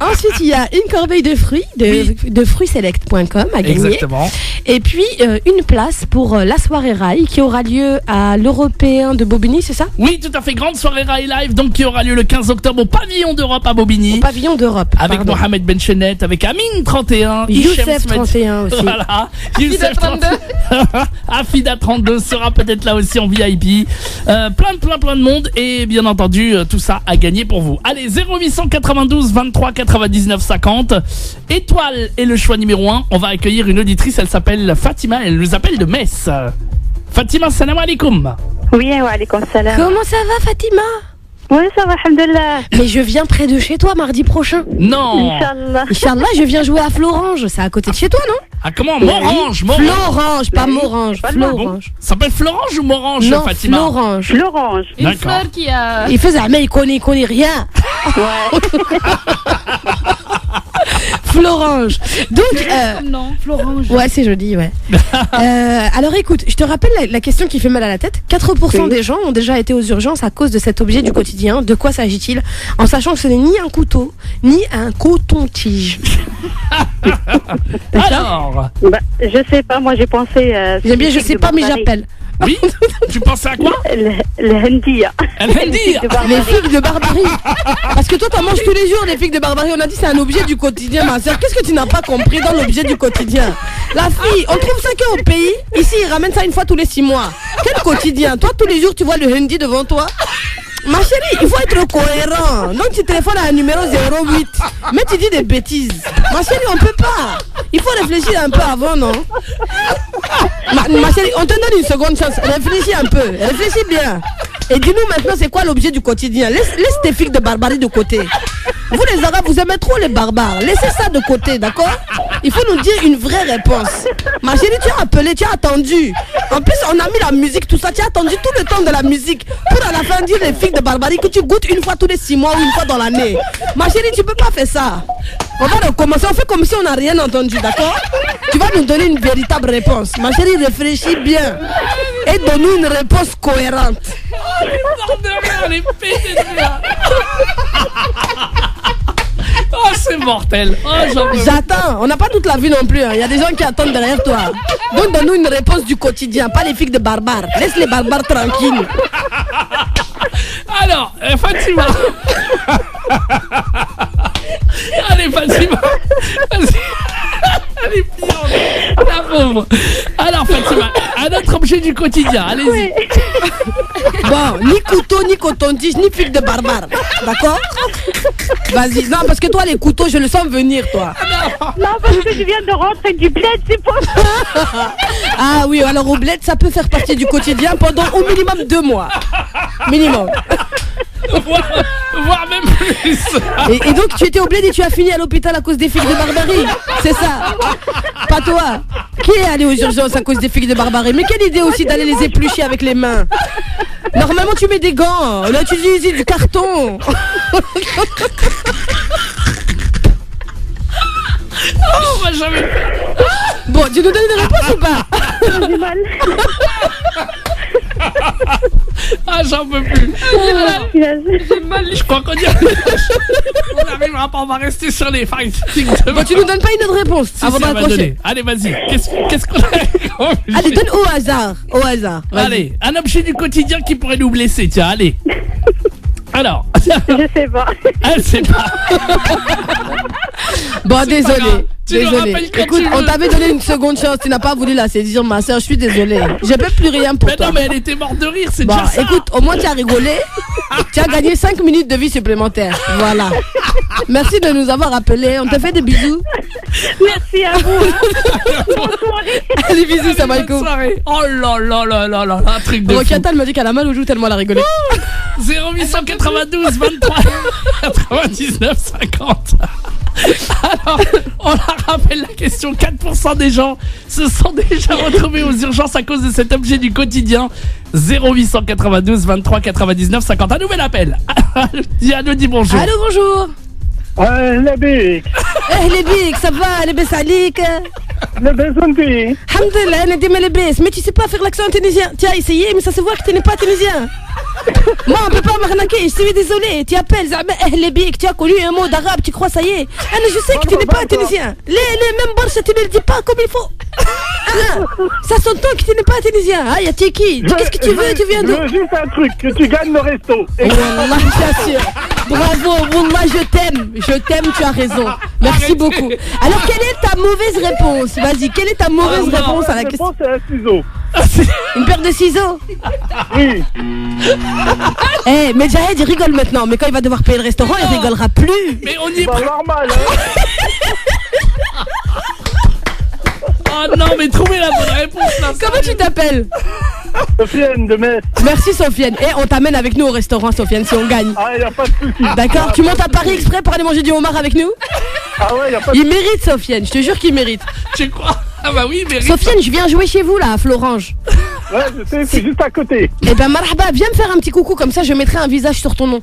Ensuite, il y a une corbeille de fruits de fruitsselect.com à gagner.
Exactement.
Et puis, une place pour la soirée rail qui aura lieu à l'Européen de Bobigny, c'est ça?
Oui, tout à fait. Grande soirée Rail Live, donc qui aura lieu le 15 octobre au Pavillon d'Europe à Bobigny.
Au Pavillon d'Europe.
Avec
pardon.
Mohamed Benchenet, avec Amine 31,
Youssef 31 aussi.
Voilà. Youssef 32. Afida 32 sera peut-être là aussi en VIP. Plein de monde et bien entendu tout ça à gagner pour vous. Allez, 0892 23 99 50. Étoile est le choix numéro 1. On va accueillir une auditrice, elle s'appelle Fatima, elle nous appelle de Metz. Fatima, salam alaikum.
Oui, wa alaikum salam.
Comment ça va, Fatima?
Oui, ça va, alhamdoulilah.
Mais je viens près de chez toi mardi prochain.
Non.
Inch'Allah.
Inch'Allah, je viens jouer à Florange. C'est à côté de chez toi, non?
Ah, comment? Morange.
Florange, pas
Oui.
Morange.
Pas loin.
Florange.
Ça s'appelle Florange ou Morange,
Non,
Fatima?
Florange.
L'orange.
Une
D'accord.
fleur qui a.
Il faisait, mais il connaît rien.
Ouais.
Florange. Donc,
Non, Florange.
ouais, c'est joli, ouais. Alors écoute, je te rappelle la question qui fait mal à la tête. 4% des gens ont déjà été aux urgences à cause de cet objet du quotidien. De quoi s'agit-il? En sachant que ce n'est ni un couteau, ni un coton-tige.
Alors,
Bah, je sais pas, moi j'ai pensé.
J'aime bien, je sais pas, mais j'appelle.
oui. Tu pensais à quoi?
Le hendia.
Elle va dire.
Les figues de Barbarie. Parce que toi, t'en manges tous les jours, les figues de Barbarie. On a dit c'est un objet du quotidien, ma soeur. Qu'est-ce que tu n'as pas compris dans l'objet du quotidien? La fille, on trouve ça qu'au pays. Ici, ils ramènent ça une fois tous les 6 mois. Quel quotidien? Toi, tous les jours, tu vois le hindi devant toi. Ma chérie, il faut être cohérent. Donc, tu téléphones à un numéro 08. Mais tu dis des bêtises. Ma chérie, on peut pas. Il faut réfléchir un peu avant, non? Ma chérie, on te donne une seconde chance. Réfléchis un peu. Réfléchis bien. Et dis-nous maintenant, c'est quoi l'objet du quotidien? Laisse tes figues de Barbarie de côté. Vous, les Arabes, vous aimez trop les barbares. Laissez ça de côté, d'accord? Il faut nous dire une vraie réponse. Ma chérie, tu as appelé, tu as attendu. En plus, on a mis la musique, tout ça. Tu as attendu tout le temps de la musique pour à la fin dire les figues de Barbarie que tu goûtes une fois tous les 6 mois ou une fois dans l'année. Ma chérie, tu peux pas faire ça. On va recommencer, on fait comme si on n'a rien entendu, d'accord? Tu vas nous donner une véritable réponse. Ma chérie, réfléchis bien. Et donne-nous une réponse cohérente.
On est pété de rire. Oh, c'est mortel. Oh, j'en peux.
J'attends, on n'a pas toute la vie non plus, hein. Il y a des gens qui attendent derrière toi. Donc donne-nous une réponse du quotidien, pas les figues de barbares. Laisse les barbares tranquilles.
Alors, Fatima. Allez, Fatima. Vas-y. Elle est pire, la pauvre. Alors, Fatima, un autre objet du quotidien, allez-y.
Bon, ni couteau, ni coton-tige, ni figue de barbare. D'accord? Vas-y, non, parce que toi, les couteaux, je le sens venir, toi.
Non, parce que je viens de rentrer du bled, c'est pour ça.
Ah oui, alors au bled, ça peut faire partie du quotidien pendant au minimum 2 mois. Minimum.
Voire même plus.
Et donc, tu étais au bled et tu as fini à l'hôpital à cause des figues de barbarie. C'est ça. Pas toi. Qui est allé aux urgences à cause des figues de barbarie? Mais quelle idée aussi d'aller les éplucher avec les mains. Normalement, tu mets des gants. Là, tu utilises du carton.
Oh, on va jamais.
Bon, tu nous donnes une réponse ou pas?
J'ai mal.
Ah, j'en peux plus.
J'ai mal.
Je crois qu'on y on n'arrivera pas, on va rester sur les fights.
Bon, tu nous donnes pas une autre réponse avant de raccrocher.
Allez, vas-y. Qu'est-ce qu'on a?
Allez, donne au hasard. Au hasard. Vas-y.
Allez, un objet du quotidien qui pourrait nous blesser. Tiens, allez. Alors.
Je sais pas.
Elle sait pas.
Bon,
C'est
désolé.
pas grave. Tu nous
Désolé.
rappelles quand
Écoute,
tu veux.
on t'avait donné une seconde chance. Tu n'as pas voulu la saisir, ma soeur. Je suis désolée. Je peux plus rien pour
Mais
toi.
non, mais elle était morte de rire, c'est
Bon,
déjà ça.
écoute, au moins tu as rigolé. Tu as gagné 5 minutes de vie supplémentaire. Voilà. Merci de nous avoir appelés. On te fait des bisous.
Merci à vous. Bonne soirée.
Allez, bisous, ça va
Bonne soirée. Oh là là là là là, un truc de fou.
Rokata, elle m'a dit qu'elle a mal au joue tellement elle a rigolé.
0892 23 99 50. Alors, on la rappelle la question, 4% des gens se sont déjà retrouvés aux urgences à cause de cet objet du quotidien. 0892 23 99 50. Un nouvel appel. Diane dit bonjour.
Allô, bonjour.
Les bics,
Les bigs, ça va, les bessaliques.
les besonti.
Alhamdulillah, on a dit mais les bes. Mais tu sais pas faire l'accent tunisien. Tu as essayé, mais ça se voit que tu n'es pas tunisien. Moi, on peut pas me arnaqué, je suis désolé. Tu appelles Zama Ehlebik, tu as connu un mot d'arabe, tu crois ça y est. Je sais que tu n'es pas tunisien. Les mêmes borches, tu ne le dis pas comme il faut. Ça s'entend que tu n'es pas tunisien. Ah, y'a Tiki. Qu'est-ce que tu veux? Tu viens d'où?
Je veux juste un truc, que tu gagnes le resto.
Wallah, bien sûr. Bravo, Wallah, je t'aime, tu as raison. Merci beaucoup. Alors, quelle est ta mauvaise réponse? Vas-y, quelle est ta mauvaise réponse à la question?
C'est un ciseau.
Une paire de ciseaux?
Oui.
Eh, mais Jahed, il rigole maintenant. Mais quand il va devoir payer le restaurant, il rigolera plus.
Mais on y est
Pas normal, hein.
Oh non, mais trouvez la bonne réponse là.
Comment tu t'appelles?
Sofiane de Metz.
Merci Sofiane. Et on t'amène avec nous au restaurant, Sofiane, si on gagne.
Ah, y a pas de soucis.
D'accord, tu montes à Paris exprès pour aller manger du homard avec nous?
Ah ouais, y a pas de
Il mérite Sofiane, je te jure qu'il mérite.
Tu crois? Ah bah oui, mais
Sofiane, je viens jouer chez vous là, à Florange.
Ouais, je sais, c'est juste à côté.
Eh ben marhaba, viens me faire un petit coucou, comme ça je mettrai un visage sur ton nom.